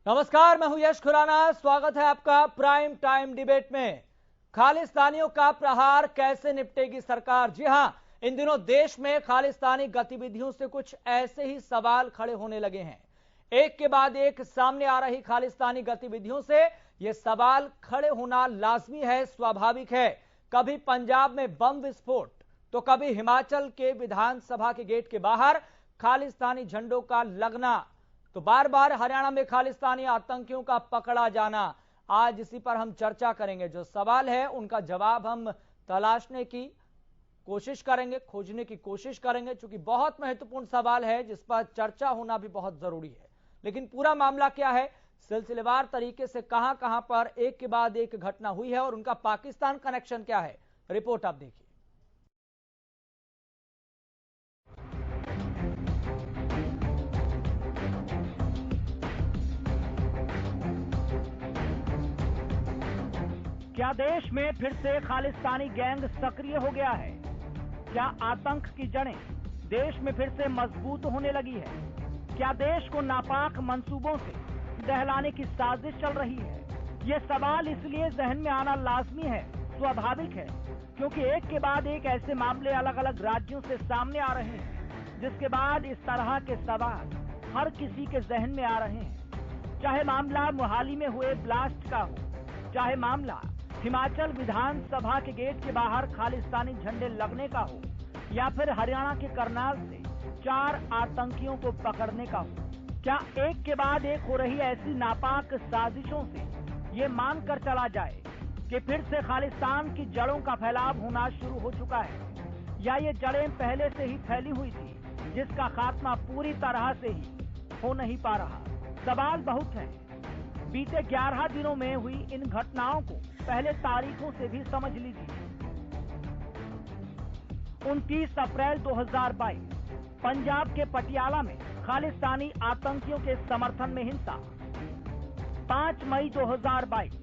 नमस्कार, मैं हूं यश खुराना। स्वागत है आपका प्राइम टाइम डिबेट में। खालिस्तानियों का प्रहार कैसे निपटेगी सरकार? जी हां, इन दिनों देश में खालिस्तानी गतिविधियों से कुछ ऐसे ही सवाल खड़े होने लगे हैं। एक के बाद एक सामने आ रही खालिस्तानी गतिविधियों से ये सवाल खड़े होना लाजमी है, स्वाभाविक है। कभी पंजाब में बम विस्फोट, तो कभी हिमाचल के विधानसभा के गेट के बाहर खालिस्तानी झंडों का लगना, तो बार बार हरियाणा में खालिस्तानी आतंकियों का पकड़ा जाना। आज इसी पर हम चर्चा करेंगे। जो सवाल है उनका जवाब हम तलाशने की कोशिश करेंगे, खोजने की कोशिश करेंगे, क्योंकि बहुत महत्वपूर्ण सवाल है जिस पर चर्चा होना भी बहुत जरूरी है। लेकिन पूरा मामला क्या है, सिलसिलेवार तरीके से कहां कहां पर एक के बाद एक घटना हुई है और उनका पाकिस्तान कनेक्शन क्या है, रिपोर्ट आप देखिए। क्या देश में फिर से खालिस्तानी गैंग सक्रिय हो गया है? क्या आतंक की जड़ें देश में फिर से मजबूत होने लगी है? क्या देश को नापाक मंसूबों से दहलाने की साजिश चल रही है? ये सवाल इसलिए जहन में आना लाजमी है, स्वाभाविक है, क्योंकि एक के बाद एक ऐसे मामले अलग अलग राज्यों से सामने आ रहे हैं, जिसके बाद इस तरह के सवाल हर किसी के जहन में आ रहे हैं। चाहे मामला मोहाली में हुए ब्लास्ट का हो, चाहे मामला हिमाचल विधानसभा के गेट के बाहर खालिस्तानी झंडे लगने का हो, या फिर हरियाणा के करनाल से 4 आतंकियों को पकड़ने का हो। क्या एक के बाद एक हो रही ऐसी नापाक साजिशों से ये मानकर चला जाए कि फिर से खालिस्तान की जड़ों का फैलाव होना शुरू हो चुका है, या ये जड़ें पहले से ही फैली हुई थी जिसका खात्मा पूरी तरह से ही हो नहीं पा रहा? सवाल बहुत हैं। बीते 11 दिनों में हुई इन घटनाओं को पहले तारीखों से भी समझ लीजिए। 29 अप्रैल 2022 पंजाब के पटियाला में खालिस्तानी आतंकियों के समर्थन में हिंसा। 5 मई 2022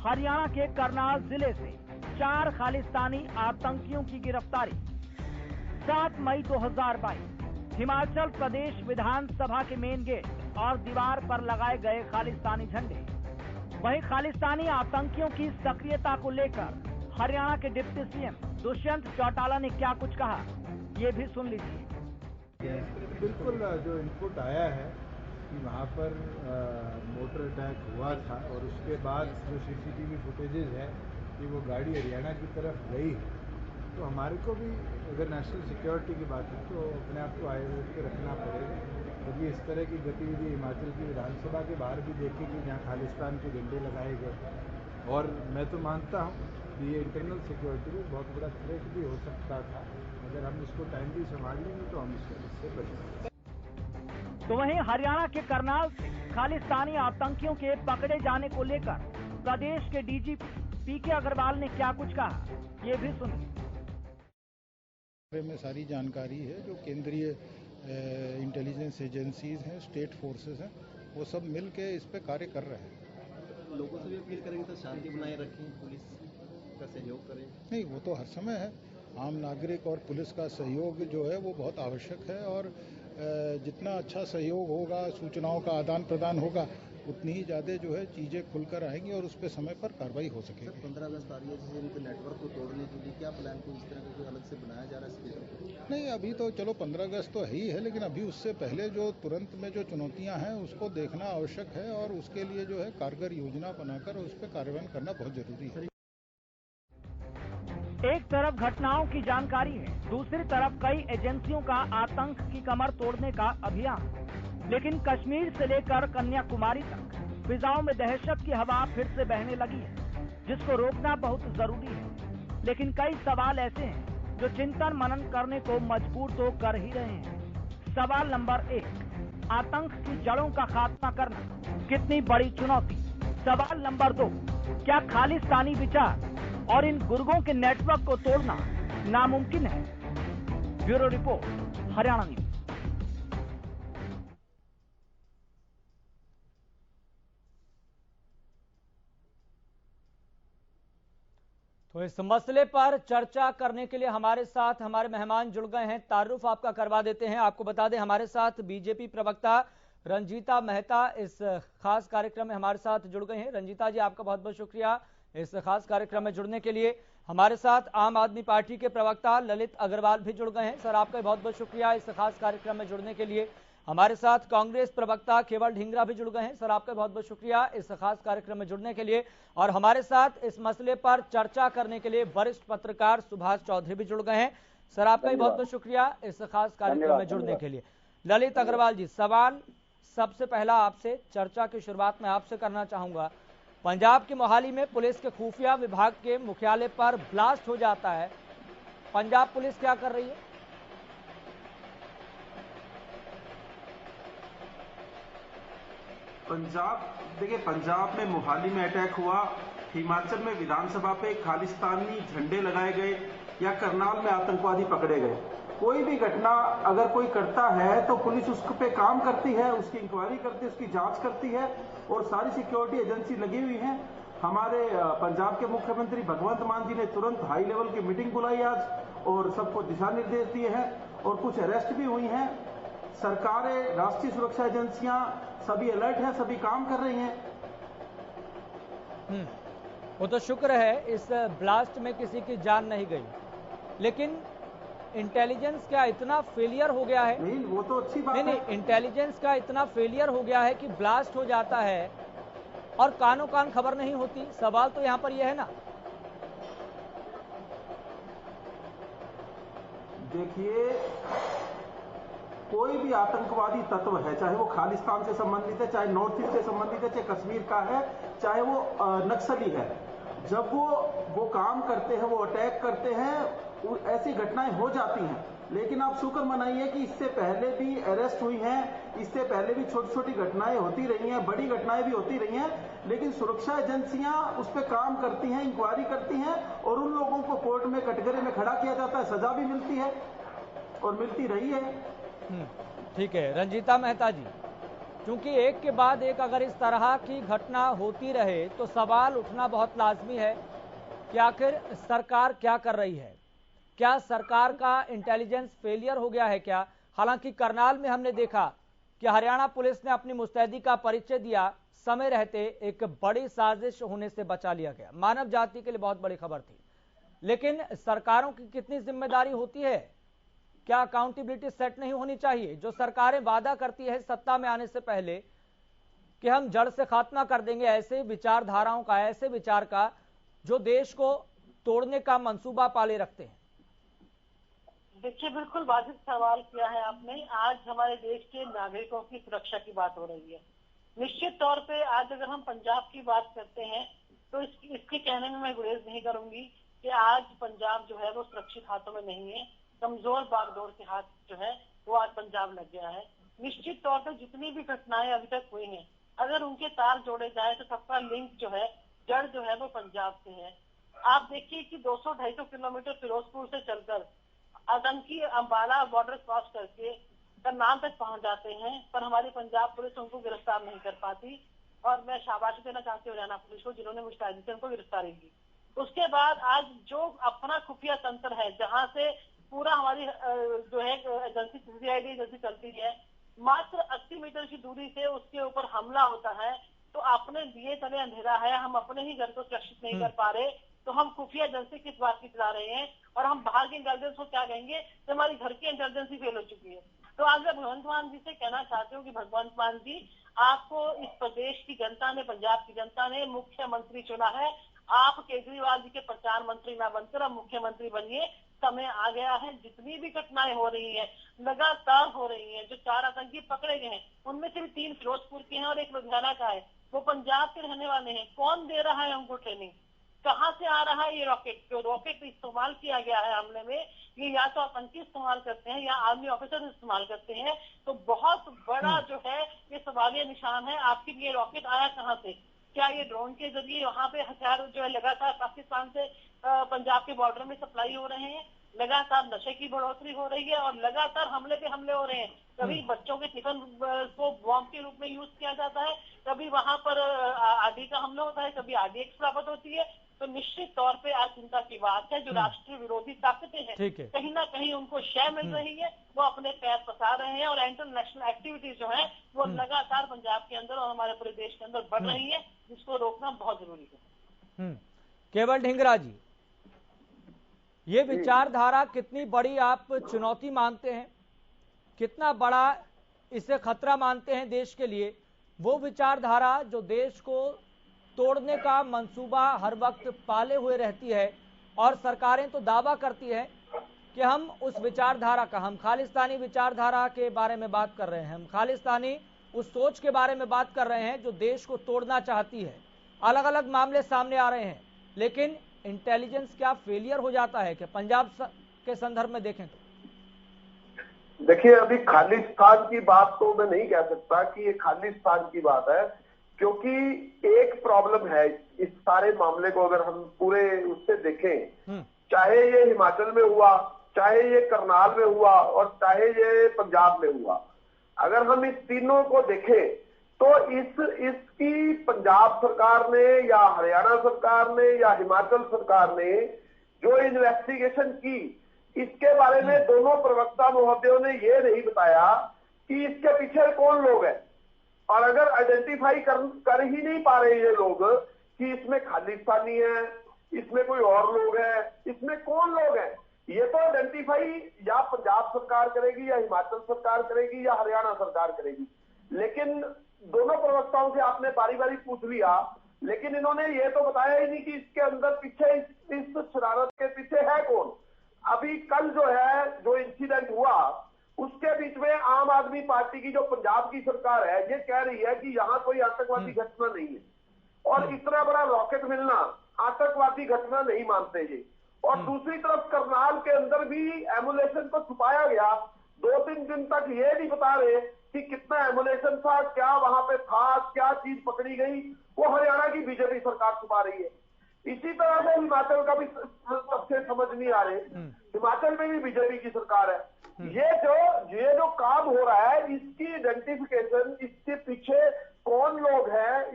हरियाणा के करनाल जिले से 4 खालिस्तानी आतंकियों की गिरफ्तारी। 7 मई 2022 हिमाचल प्रदेश विधानसभा के मेन गेट और दीवार पर लगाए गए खालिस्तानी झंडे। वहीं खालिस्तानी आतंकियों की सक्रियता को लेकर हरियाणा के डिप्टी सीएम दुष्यंत चौटाला ने क्या कुछ कहा, ये भी सुन लीजिए। बिल्कुल, जो इनपुट आया है कि वहाँ पर मोटर अटैक हुआ था और उसके बाद जो सीसीटीवी फुटेजेस है कि वो गाड़ी हरियाणा की तरफ गई है, तो हमारे को भी अगर नेशनल सिक्योरिटी की बात है तो अपने आप को आयोजित के रखना पड़ेगा। क्योंकि इस तरह की गतिविधि हिमाचल की विधानसभा के बाहर भी देखेगी जहाँ खालिस्तान के झंडे लगाए गए, और मैं तो मानता हूँ कि ये इंटरनल सिक्योरिटी में बहुत बड़ा थ्रेट भी हो सकता था। अगर हम इसको टाइमली संभाल लेंगे तो हम इससे बच सकते। तो वहीं हरियाणा के करनाल से खालिस्तानी आतंकियों के पकड़े जाने को लेकर प्रदेश के डीजीपी पीके अग्रवाल ने क्या कुछ कहा, ये भी सुनिए। में सारी जानकारी है, जो केंद्रीय इंटेलिजेंस एजेंसीज हैं, स्टेट फोर्सेस हैं, वो सब मिल के इस पे कार्य कर रहे हैं। लोगों से भी अपील करेंगे तो शांति बनाए रखें, पुलिस का सहयोग करें। नहीं, वो तो हर समय है। आम नागरिक और पुलिस का सहयोग जो है वो बहुत आवश्यक है, और जितना अच्छा सहयोग होगा, सूचनाओं का आदान प्रदान होगा, उतनी ही ज़्यादा जो है चीज़ें खुलकर आएंगी और उस पर समय पर कार्रवाई हो सकेगी। 15 अगस्त आ रही है, जैसे इनके नेटवर्क को तोड़ने के लिए क्या प्लान को इस तरह का कोई अलग से बनाया जा रहा है? नहीं, अभी तो चलो 15 अगस्त तो है ही है, लेकिन अभी उससे पहले जो तुरंत में जो चुनौतियां हैं उसको देखना आवश्यक है, और उसके लिए जो है कारगर योजना बनाकर उस पर कार्रवाई करना बहुत जरूरी है। एक तरफ घटनाओं की जानकारी है, दूसरी तरफ कई एजेंसियों का आतंक की कमर तोड़ने का अभियान। लेकिन कश्मीर से लेकर कन्याकुमारी तक फिजाओं में दहशत की हवा फिर से बहने लगी है, जिसको रोकना बहुत जरूरी है। लेकिन कई सवाल ऐसे हैं जो चिंतन मनन करने को मजबूर तो कर ही रहे हैं। सवाल नंबर 1, आतंक की जड़ों का खात्मा करना कितनी बड़ी चुनौती? सवाल नंबर 2, क्या खालिस्तानी विचार और इन गुर्गों के नेटवर्क को तोड़ना नामुमकिन है? Bureau report, Haryana news. तो इस मसले पर चर्चा करने के लिए हमारे साथ हमारे मेहमान जुड़ गए हैं। तारुफ आपका करवा देते हैं। आपको बता दें, हमारे साथ बीजेपी प्रवक्ता रंजीता मेहता इस खास कार्यक्रम में हमारे साथ जुड़ गए हैं। रंजीता जी, आपका बहुत बहुत शुक्रिया इस खास कार्यक्रम में जुड़ने के लिए। हमारे साथ आम आदमी पार्टी के प्रवक्ता ललित अग्रवाल भी जुड़ गए हैं। सर, आपका बहुत बहुत शुक्रिया इस खास कार्यक्रम में जुड़ने के लिए। हमारे साथ कांग्रेस प्रवक्ता केवल ढींगरा भी जुड़ गए हैं। सर, आपका बहुत बहुत शुक्रिया इस खास कार्यक्रम में जुड़ने के लिए। और हमारे साथ इस मसले पर चर्चा करने के लिए वरिष्ठ पत्रकार सुभाष चौधरी भी जुड़ गए हैं। सर, आपका भी बहुत बहुत शुक्रिया इस खास कार्यक्रम में जुड़ने के लिए। ललित अग्रवाल जी, सवाल सबसे पहला आपसे, चर्चा की शुरुआत में आपसे करना चाहूंगा। पंजाब के मोहाली में पुलिस के खुफिया विभाग के मुख्यालय पर ब्लास्ट हो जाता है, पंजाब पुलिस क्या कर रही है? देखिए, पंजाब में मोहाली में अटैक हुआ, हिमाचल में विधानसभा पे खालिस्तानी झंडे लगाए गए या करनाल में आतंकवादी पकड़े गए। कोई भी घटना अगर कोई करता है तो पुलिस उस पे काम करती है, उसकी इंक्वायरी करती है, उसकी जांच करती है और सारी सिक्योरिटी एजेंसी लगी हुई है। हमारे पंजाब के मुख्यमंत्री भगवंत मान जी ने तुरंत हाई लेवल की मीटिंग बुलाई आज और सबको दिशा निर्देश दिए हैं और कुछ अरेस्ट भी हुई हैं। सरकारें, राष्ट्रीय सुरक्षा एजेंसियां सभी अलर्ट है, सभी काम कर रही हैं। वो तो शुक्र है इस ब्लास्ट में किसी की जान नहीं गई, लेकिन इंटेलिजेंस का इतना फेलियर हो गया है। नहीं, वो तो अच्छी बात है। नहीं, इंटेलिजेंस का इतना फेलियर हो गया है कि ब्लास्ट हो जाता है और कानों कान खबर नहीं होती। सवाल तो यहां पर यह है ना। देखिए, कोई भी आतंकवादी तत्व है, चाहे वो खालिस्तान से संबंधित है, चाहे नॉर्थ ईस्ट से संबंधित है, चाहे कश्मीर का है, चाहे वो नक्सली है, जब वो काम करते हैं, वो अटैक करते हैं, ऐसी घटनाएं हो जाती हैं। लेकिन आप शुक्र मनाइए कि इससे पहले भी अरेस्ट हुई हैं, इससे पहले भी छोटी छोटी घटनाएं होती रही हैं, बड़ी घटनाएं भी होती रही हैं, लेकिन सुरक्षा एजेंसियां उस पर काम करती हैं, इंक्वायरी करती हैं और उन लोगों को कोर्ट में कटघरे में खड़ा किया जाता है, सजा भी मिलती है और मिलती रही है। ठीक है रंजीता मेहता जी, क्योंकि एक के बाद एक अगर इस तरह की घटना होती रहे तो सवाल उठना बहुत लाजमी है कि आखिर सरकार क्या कर रही है। क्या सरकार का इंटेलिजेंस फेलियर हो गया है क्या? हालांकि करनाल में हमने देखा कि हरियाणा पुलिस ने अपनी मुस्तैदी का परिचय दिया, समय रहते एक बड़ी साजिश होने से बचा लिया गया। मानव जाति के लिए बहुत बड़ी खबर थी, लेकिन सरकारों की कितनी जिम्मेदारी होती है? क्या अकाउंटेबिलिटी सेट नहीं होनी चाहिए? जो सरकारें वादा करती है सत्ता में आने से पहले कि हम जड़ से खात्मा कर देंगे ऐसे विचारधाराओं का, ऐसे विचार का जो देश को तोड़ने का मंसूबा पाले रखते हैं। देखिए, बिल्कुल वाजिब सवाल किया है आपने। आज हमारे देश के नागरिकों की सुरक्षा की बात हो रही है। निश्चित तौर पे आज अगर हम पंजाब की बात करते हैं तो इसके कहने में मैं गुरेज नहीं करूंगी कि आज पंजाब जो है वो सुरक्षित हाथों में नहीं है। कमजोर बागडोर के हाथ जो है वो आज पंजाब लग गया है। निश्चित तौर पर जितनी भी घटनाएं अभी तक हुई हैं, अगर उनके तार जोड़े जाए तो सबका लिंक जो है, जड़ जो है वो पंजाब से है। आप देखिए कि 200-250 किलोमीटर फिरोजपुर से चलकर आतंकी अंबाला बॉर्डर क्रॉस करके करनाल तक पहुंच जाते हैं, पर हमारी पंजाब पुलिस उनको गिरफ्तार नहीं कर पाती। और मैं शाबाशी देना चाहती हूँ हरियाणा पुलिस को, जिन्होंने मुस्तैदी से उनको गिरफ्तारी की। उसके बाद आज जो अपना खुफिया तंत्र है, जहां से पूरा हमारी जो है एजेंसी सीआईडी एजेंसी चलती है, मात्र 80 मीटर की दूरी से उसके ऊपर हमला होता है तो अपने दिए तले अंधेरा है, हम अपने ही घर को सुरक्षित नहीं कर पा रहे तो हम खुफिया एजेंसी किस बात की चला रहे हैं और हम बाहर की इंटेलिजेंस को क्या कहेंगे कि हमारी घर की इंटेलिजेंस ही फेल हो चुकी है। तो आज मैं भगवंत मान जी से कहना चाहती हूँ कि भगवंत मान जी, आपको इस प्रदेश की जनता ने, पंजाब की जनता ने मुख्यमंत्री चुना है। आप केजरीवाल जी के प्रचार मंत्री ना बनकर अब मुख्यमंत्री बनिए। समय आ गया है। जितनी भी घटनाएं हो रही है, लगातार हो रही है, जो 4 आतंकी पकड़े गए हैं उनमें से भी 3 फिरोजपुर के हैं और 1 लुधियाना का है, वो पंजाब के रहने वाले हैं। कौन दे रहा है उनको ट्रेनिंग? कहां से आ रहा है ये रॉकेट? जो रॉकेट इस्तेमाल किया गया है हमले में, ये या तो आतंकी इस्तेमाल करते हैं या आर्मी ऑफिसर इस्तेमाल करते हैं। तो बहुत बड़ा जो है ये सवालिया निशान है। आखिर ये रॉकेट आया कहां से? क्या ये ड्रोन के जरिए वहां पे हथियार जो है लगातार पाकिस्तान से पंजाब के बॉर्डर में सप्लाई हो रहे हैं, लगातार नशे की बढ़ोतरी हो रही है और लगातार हमले पे हमले हो रहे हैं। कभी बच्चों के टिफिन को बॉम्ब के रूप में यूज किया जाता है, कभी वहां पर आरडी का हमला होता है, कभी आरडीएक्स प्राप्त होती है। तो निश्चित तौर पे आज चिंता की बात है, जो राष्ट्रीय विरोधी ताकतें हैं कहीं ना कहीं उनको शय मिल रही है, वो अपने पैर पसार रहे हैं और इंटरनेशनल एक्टिविटीज जो है वो लगातार पंजाब के अंदर और हमारे पूरे देश के अंदर बढ़ रही है, जिसको रोकना बहुत जरूरी है। केवल ढींगरा जी, ये विचारधारा कितनी बड़ी आप चुनौती मानते हैं, कितना बड़ा इसे खतरा मानते हैं देश के लिए? वो विचारधारा जो देश को तोड़ने का मंसूबा हर वक्त पाले हुए रहती है और सरकारें तो दावा करती है कि हम उस विचारधारा का, हम खालिस्तानी विचारधारा के बारे में बात कर रहे हैं, हम खालिस्तानी उस सोच के बारे में बात कर रहे हैं जो देश को तोड़ना चाहती है। अलग अलग मामले सामने आ रहे हैं, लेकिन इंटेलिजेंस क्या फेलियर हो जाता है कि पंजाब के संदर्भ में देखें तो? देखिए, अभी खालिस्तान की बात तो मैं नहीं कह सकता कि ये खालिस्तान की बात है, क्योंकि एक प्रॉब्लम है इस सारे मामले को अगर हम पूरे उससे देखें, चाहे ये हिमाचल में हुआ, चाहे ये करनाल में हुआ और चाहे ये पंजाब में हुआ, अगर हम इस तीनों को देखें तो इसकी पंजाब सरकार ने या हरियाणा सरकार ने या हिमाचल सरकार ने जो इन्वेस्टिगेशन की, इसके बारे में दोनों प्रवक्ता महोदयों ने ये नहीं बताया कि इसके पीछे कौन लोग हैं। और अगर आइडेंटिफाई कर ही नहीं पा रहे ये लोग कि इसमें खालिस्तानी है, इसमें कोई और लोग हैं, इसमें कौन लोग हैं, ये तो आइडेंटिफाई या पंजाब सरकार करेगी या हिमाचल सरकार करेगी या हरियाणा सरकार करेगी। लेकिन दोनों प्रवक्ताओं से आपने बारी बारी पूछ लिया, लेकिन इन्होंने ये तो बताया ही नहीं कि इसके अंदर पीछे इस शरारत के पीछे है कौन। अभी कल जो इंसिडेंट हुआ उसके बीच में आम आदमी पार्टी की जो पंजाब की सरकार है ये कह रही है कि यहाँ कोई आतंकवादी घटना नहीं है, और इतना बड़ा रॉकेट मिलना आतंकवादी घटना नहीं मानते ये। और दूसरी तरफ करनाल के अंदर भी एमुलेशन को छुपाया गया, 2-3 दिन तक ये नहीं बता रहे कि कितना एमुलेशन था, क्या वहां पे था, क्या चीज पकड़ी गई, वो हरियाणा की बीजेपी सरकार छुपा रही है। इसी तरह से हिमाचल का भी सबसे समझ नहीं आ रहे, हिमाचल में भी बीजेपी की सरकार है। ये जो काम हो रहा है, इसकी आइडेंटिफिकेशन, इसके पीछे कौन लोग हैं,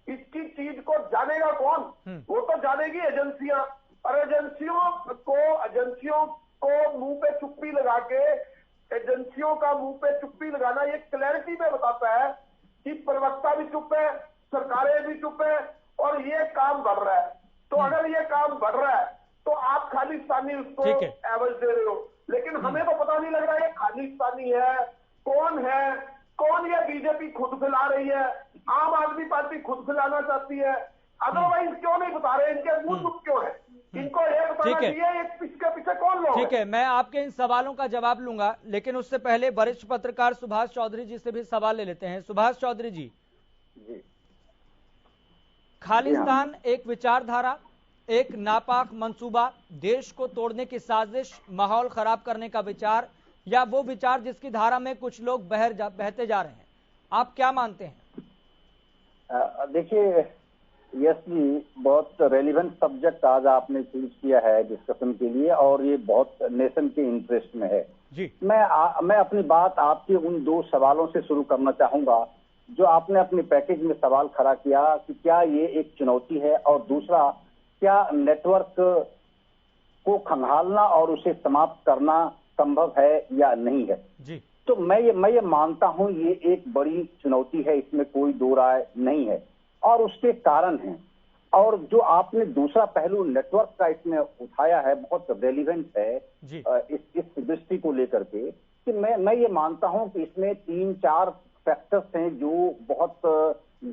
इसकी चीज को जानेगा कौन? वो तो जानेगी एजेंसियां, और एजेंसियों को मुंह पे चुप्पी लगा के, एजेंसियों का मुंह पे चुप्पी लगाना ये क्लैरिटी में बताता है कि प्रवक्ता भी चुप है, सरकारें भी चुप है और ये काम बढ़ रहा है। तो अगर ये काम बढ़ रहा है तो आप खालिस्तानी उसको एवज दे रहे हो, लेकिन हमें तो पता नहीं लग रहा है ये खालिस्तानी है कौन ये बीजेपी खुद फैला रही है, आम आदमी पार्टी खुद फैलाना चाहती है, अदरवाइज क्यों नहीं बता रहे, इनके मुंह चुप क्यों है? इनको ये बताना चाहिए इसके पीछे कौन लोग। ठीक है, मैं आपके इन सवालों का जवाब लूंगा, लेकिन उससे पहले वरिष्ठ पत्रकार सुभाष चौधरी जी से भी सवाल ले लेते हैं। सुभाष चौधरी जी, खालिस्तान एक विचारधारा, एक नापाक मंसूबा, देश को तोड़ने की साजिश, माहौल खराब करने का विचार, या वो विचार जिसकी धारा में कुछ लोग बहते जा रहे हैं, आप क्या मानते हैं? देखिए यस जी, बहुत रेलिवेंट सब्जेक्ट आज आपने चूज किया है डिस्कशन के लिए, और ये बहुत नेशन के इंटरेस्ट में है जी। मैं अपनी बात आपके उन 2 सवालों से शुरू करना चाहूंगा जो आपने अपने पैकेज में सवाल खड़ा किया कि क्या ये एक चुनौती है, और दूसरा क्या नेटवर्क को खंगालना और उसे समाप्त करना संभव है या नहीं है जी। तो मैं ये मानता हूं ये एक बड़ी चुनौती है, इसमें कोई दो राय नहीं है, और उसके कारण हैं। और जो आपने दूसरा पहलू नेटवर्क का इसमें उठाया है बहुत रेलिवेंट है इस दृष्टि को लेकर के, कि मैं ये मानता हूं कि इसमें 3-4 फैक्टर्स हैं जो बहुत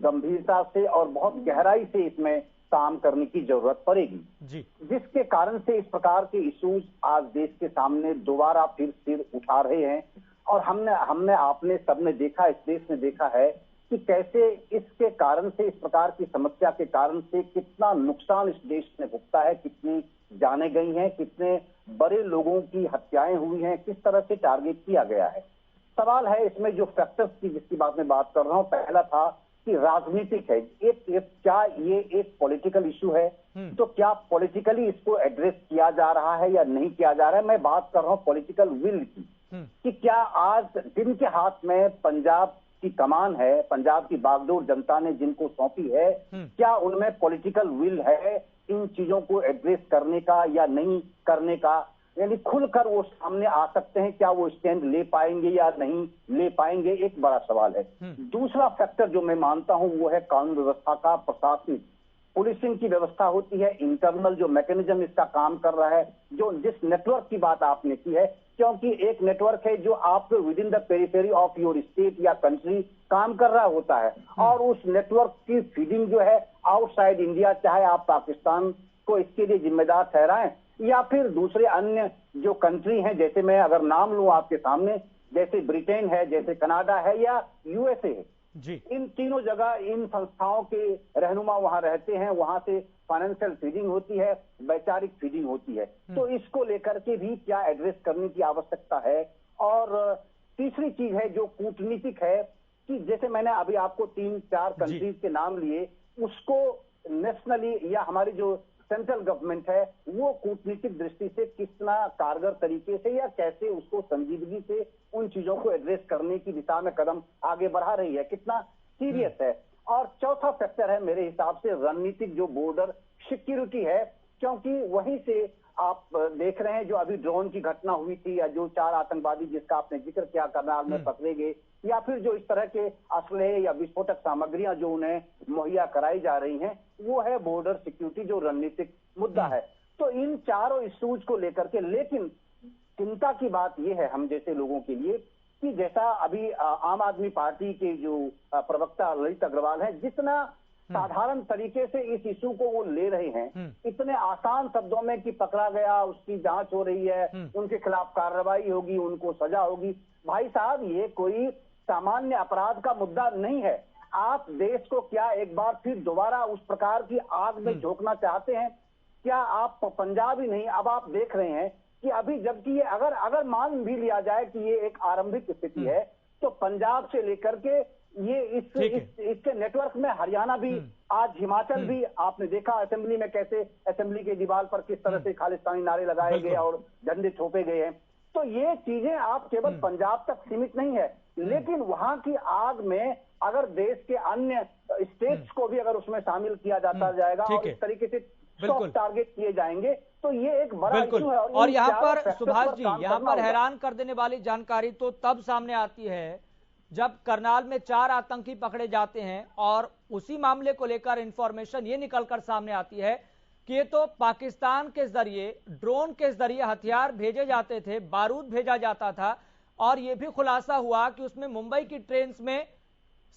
गंभीरता से और बहुत गहराई से इसमें काम करने की जरूरत पड़ेगी जी, जिसके कारण से इस प्रकार के इश्यूज आज देश के सामने दोबारा फिर सिर उठा रहे हैं। और हमने आपने सबने देखा, इस देश ने देखा है कि कैसे इसके कारण से, इस प्रकार की समस्या के कारण से कितना नुकसान इस देश ने भुगता है, कितनी जाने गई हैं, कितने बड़े लोगों की हत्याएं हुई हैं, किस तरह से टारगेट किया गया है। सवाल है इसमें जो फैक्टर्स की जिसकी बात मैं बात कर रहा हूं, पहला था कि राजनीतिक है। क्या ये एक पॉलिटिकल इशू है? तो क्या पॉलिटिकली इसको एड्रेस किया जा रहा है या नहीं किया जा रहा है? मैं बात कर रहा हूं पॉलिटिकल विल की, कि क्या आज जिनके हाथ में पंजाब की कमान है, पंजाब की बागडोर जनता ने जिनको सौंपी है, क्या उनमें पॉलिटिकल विल है इन चीजों को एड्रेस करने का या नहीं करने का? यानी खुलकर वो सामने आ सकते हैं, क्या वो स्टैंड ले पाएंगे या नहीं ले पाएंगे, एक बड़ा सवाल है। दूसरा फैक्टर जो मैं मानता हूं वो है कानून व्यवस्था का, प्रशासनिक पुलिसिंग की व्यवस्था होती है, इंटरनल जो मैकेनिज्म इसका काम कर रहा है, जो जिस नेटवर्क की बात आपने की है, क्योंकि एक नेटवर्क है जो आप with in the periphery of your state या कंट्री काम कर रहा होता है, और उस नेटवर्क की फीडिंग जो है आउटसाइड इंडिया, चाहे आप पाकिस्तान को इसके लिए जिम्मेदार ठहराएं या फिर दूसरे अन्य जो कंट्री हैं, जैसे मैं अगर नाम लूं आपके सामने, जैसे ब्रिटेन है, जैसे कनाडा है या यूएसए है जी, इन तीनों जगह इन संस्थाओं के रहनुमा वहां रहते हैं, वहां से फाइनेंशियल फीडिंग होती है, वैचारिक फीडिंग होती है। तो इसको लेकर के भी क्या एड्रेस करने की आवश्यकता है। और तीसरी चीज है जो कूटनीतिक है, कि जैसे मैंने अभी आपको 3-4 कंट्रीज के नाम लिए, उसको नेशनली या हमारी जो सेंट्रल गवर्नमेंट है वो कूटनीतिक दृष्टि से कितना कारगर तरीके से या कैसे उसको संजीदगी से उन चीजों को एड्रेस करने की दिशा में कदम आगे बढ़ा रही है, कितना सीरियस है। और चौथा फैक्टर है मेरे हिसाब से रणनीतिक जो बॉर्डर सिक्योरिटी है, क्योंकि वहीं से आप देख रहे हैं जो अभी ड्रोन की घटना हुई थी, या जो 4 आतंकवादी जिसका आपने जिक्र किया करनाल में पकड़े गए, या फिर जो इस तरह के असलहे या विस्फोटक सामग्रियां जो उन्हें मुहैया कराई जा रही हैं, वो है बॉर्डर सिक्योरिटी जो रणनीतिक मुद्दा है। तो इन चारों इश्यूज को लेकर के, लेकिन चिंता की बात यह है हम जैसे लोगों के लिए कि जैसा अभी आम आदमी पार्टी के जो प्रवक्ता ललित अग्रवाल है, जितना साधारण तरीके से इस इशू को वो ले रहे हैं, इतने आसान शब्दों में कि पकड़ा गया, उसकी जांच हो रही है, उनके खिलाफ कार्रवाई होगी, उनको सजा होगी। भाई साहब, ये कोई सामान्य अपराध का मुद्दा नहीं है। आप देश को क्या एक बार फिर दोबारा उस प्रकार की आग में झोंकना चाहते हैं? क्या आप पंजाब ही नहीं, अब आप देख रहे हैं कि अभी जबकि ये अगर मान भी लिया जाए कि ये एक आरंभिक स्थिति है, तो पंजाब से लेकर के ये इसके नेटवर्क में हरियाणा भी, आज हिमाचल भी, आपने देखा असेंबली में कैसे असेंबली के दीवार पर किस तरह से खालिस्तानी नारे लगाए गए और झंडे थोपे गए हैं। तो ये चीजें आप केवल पंजाब तक सीमित नहीं है, लेकिन वहां की आग में अगर देश के अन्य स्टेट्स को भी अगर उसमें शामिल किया जाता जाएगा और इस तरीके से सॉफ्ट टारगेट किए जाएंगे, तो ये एक बड़ा इशू है। और यहाँ पर सुभाष जी, यहाँ पर हैरान कर देने वाली जानकारी तो तब सामने आती है जब करनाल में 4 आतंकी पकड़े जाते हैं, और उसी मामले को लेकर इंफॉर्मेशन ये निकलकर सामने आती है कि ये तो पाकिस्तान के जरिए, ड्रोन के जरिए हथियार भेजे जाते थे, बारूद भेजा जाता था, और यह भी खुलासा हुआ कि उसमें मुंबई की ट्रेन में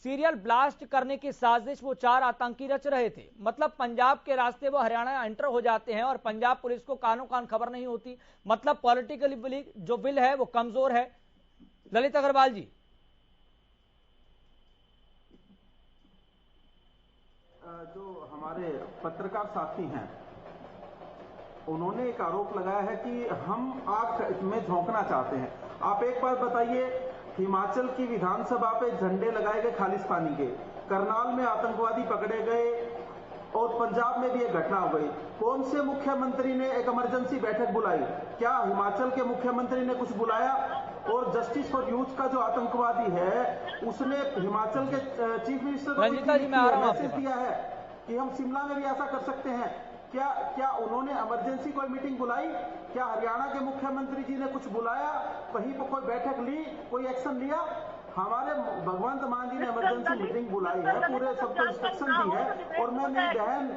सीरियल ब्लास्ट करने की साजिश वो 4 आतंकी रच रहे थे। मतलब पंजाब के रास्ते वो हरियाणा एंटर हो जाते हैं और पंजाब पुलिस को कानो कान खबर नहीं होती। मतलब पॉलिटिकली जो विल है वो कमजोर है। ललित अग्रवाल जी, जो हमारे पत्रकार साथी हैं, उन्होंने एक आरोप लगाया है कि हम आग में झोंकना चाहते हैं। आप एक बात बताइए, हिमाचल की विधानसभा पे झंडे लगाए गए खालिस्तानी के, करनाल में आतंकवादी पकड़े गए और पंजाब में भी एक घटना हो गई। कौन से मुख्यमंत्री ने एक इमरजेंसी बैठक बुलाई? क्या हिमाचल के मुख्यमंत्री ने कुछ बुलाया? और जस्टिस फॉर यूथ का जो आतंकवादी है, उसने हिमाचल के चीफ मिनिस्टर को मैसेज दिया है कि हम शिमला में भी ऐसा कर सकते हैं। क्या उन्होंने इमरजेंसी कोई मीटिंग बुलाई? क्या हरियाणा के मुख्यमंत्री जी ने कुछ बुलाया, कहीं पर कोई बैठक ली, कोई एक्शन लिया? हमारे भगवंत मान जी ने इमरजेंसी मीटिंग बुलाई है, पूरे सबको इंस्ट्रक्शन दी है। और मैं मेरी बहन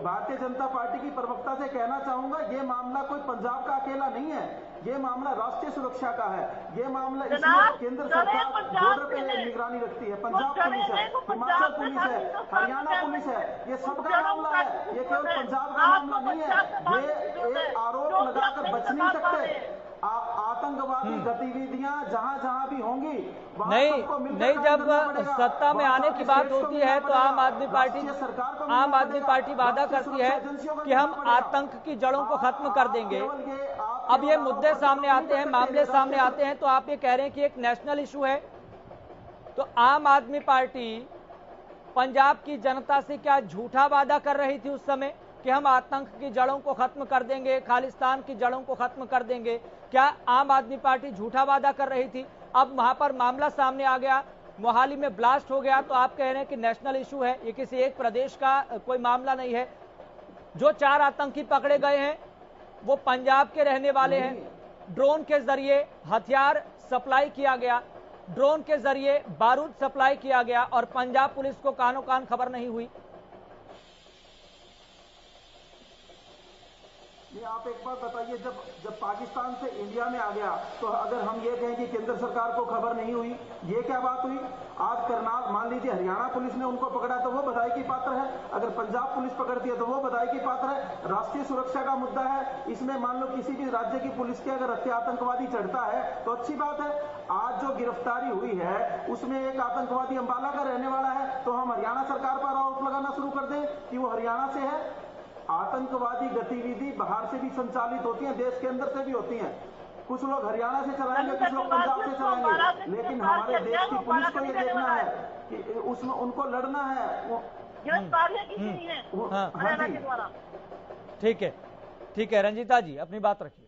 भारतीय जनता पार्टी की प्रवक्ता से कहना चाहूंगा, ये मामला कोई पंजाब का अकेला नहीं है, ये मामला राष्ट्रीय सुरक्षा का है। ये मामला इसमें केंद्र सरकार बॉर्डर पे निगरानी रखती है, पंजाब पुलिस है, हिमाचल पुलिस है, हरियाणा पुलिस है, ये सबका मामला है, ये केवल पंजाब का मामला नहीं है। ये एक आरोप लगाकर बच नहीं सकते। आतंकवादी गतिविधियां जहां भी होंगी नहीं, जब सत्ता में आने की बात होती है तो आम आदमी पार्टी वादा करती है कि हम आतंक की जड़ों को खत्म कर देंगे। अब ये मुद्दे सामने आते हैं, मामले सामने आते हैं, तो आप ये कह रहे हैं कि एक नेशनल इशू है। तो आम आदमी पार्टी पंजाब की जनता से क्या झूठा वादा कर रही थी उस समय कि हम आतंक की जड़ों को खत्म कर देंगे, खालिस्तान की जड़ों को खत्म कर देंगे? क्या आम आदमी पार्टी झूठा वादा कर रही थी? अब वहां पर मामला सामने आ गया, मोहाली में ब्लास्ट हो गया, तो आप कह रहे हैं कि नेशनल इशू है, ये किसी एक प्रदेश का कोई मामला नहीं है। जो 4 आतंकी पकड़े गए हैं वो पंजाब के रहने वाले हैं। ड्रोन के जरिए हथियार सप्लाई किया गया, ड्रोन के जरिए बारूद सप्लाई किया गया और पंजाब पुलिस को कानों कान खबर नहीं हुई। ये आप एक बात बताइए, जब पाकिस्तान से इंडिया में आ गया तो अगर हम ये कहें कि केंद्र सरकार को खबर नहीं हुई, ये क्या बात हुई? आज करनाल, मान लीजिए हरियाणा पुलिस ने उनको पकड़ा तो वो बधाई की पात्र है, अगर पंजाब पुलिस पकड़ती है तो वो बधाई की पात्र है। राष्ट्रीय सुरक्षा का मुद्दा है, इसमें मान लो किसी भी राज्य की पुलिस के अगर हत्या आतंकवादी चढ़ता है तो अच्छी बात है। आज जो गिरफ्तारी हुई है उसमें एक आतंकवादी अंबाला का रहने वाला है, तो हम हरियाणा सरकार पर आरोप लगाना शुरू कर दें कि वो हरियाणा से है। आतंकवादी गतिविधि बाहर से भी संचालित होती है, देश के अंदर से भी होती हैं। कुछ लोग हरियाणा से चलाएंगे, कुछ लोग पंजाब से चलाएंगे, लेकिन हमारे देश की पुलिस को ये देखना है कि उसमें उनको लड़ना है। गिरफ्तारियां की गई हैं हरियाणा के द्वारा। ठीक है रंजीता जी, अपनी बात रखिए।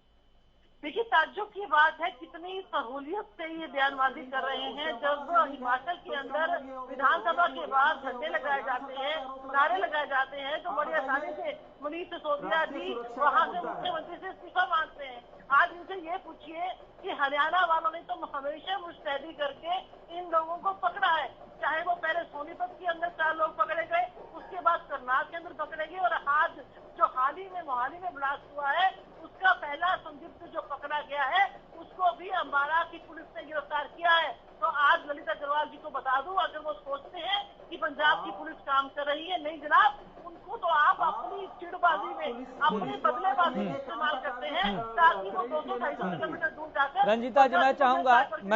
देखिए, ताज्जुब की बात है कितनी सहूलियत से ये बयानबाजी कर रहे हैं। जब हिमाचल के अंदर विधानसभा के बाद झंडे लगाए जाते हैं, नारे लगाए जाते हैं, तो बड़ी आसानी से मनीष सिसोदिया जी वहां से मुख्यमंत्री से इस्तीफा मांगते हैं। आज इनसे ये पूछिए कि हरियाणा वालों ने तो हमेशा मुस्तैदी करके इन लोगों को पकड़ा है, चाहे वो पहले सोनीपत के अंदर 4 लोग पकड़े गए, उसके बाद करनाल के अंदर पकड़े गए, और आज जो हाल ही में मोहाली में ब्लास्ट हुआ है उसका पहला संदिग्ध जो पकड़ा गया है उसको भी अम्बाला की पुलिस ने गिरफ्तार किया है। तो आज ललित अग्रवाल जी को बता दूं, अगर वो सोचते हैं कि पंजाब की पुलिस काम कर रही है, नहीं जनाब, उनको तो आप अपनी चिड़बाजी में, अपनी बदलेबाजी में इस्तेमाल करते हैं ताकि वो 200-250 किलोमीटर दूर जाकर। रंजीता जी, मैं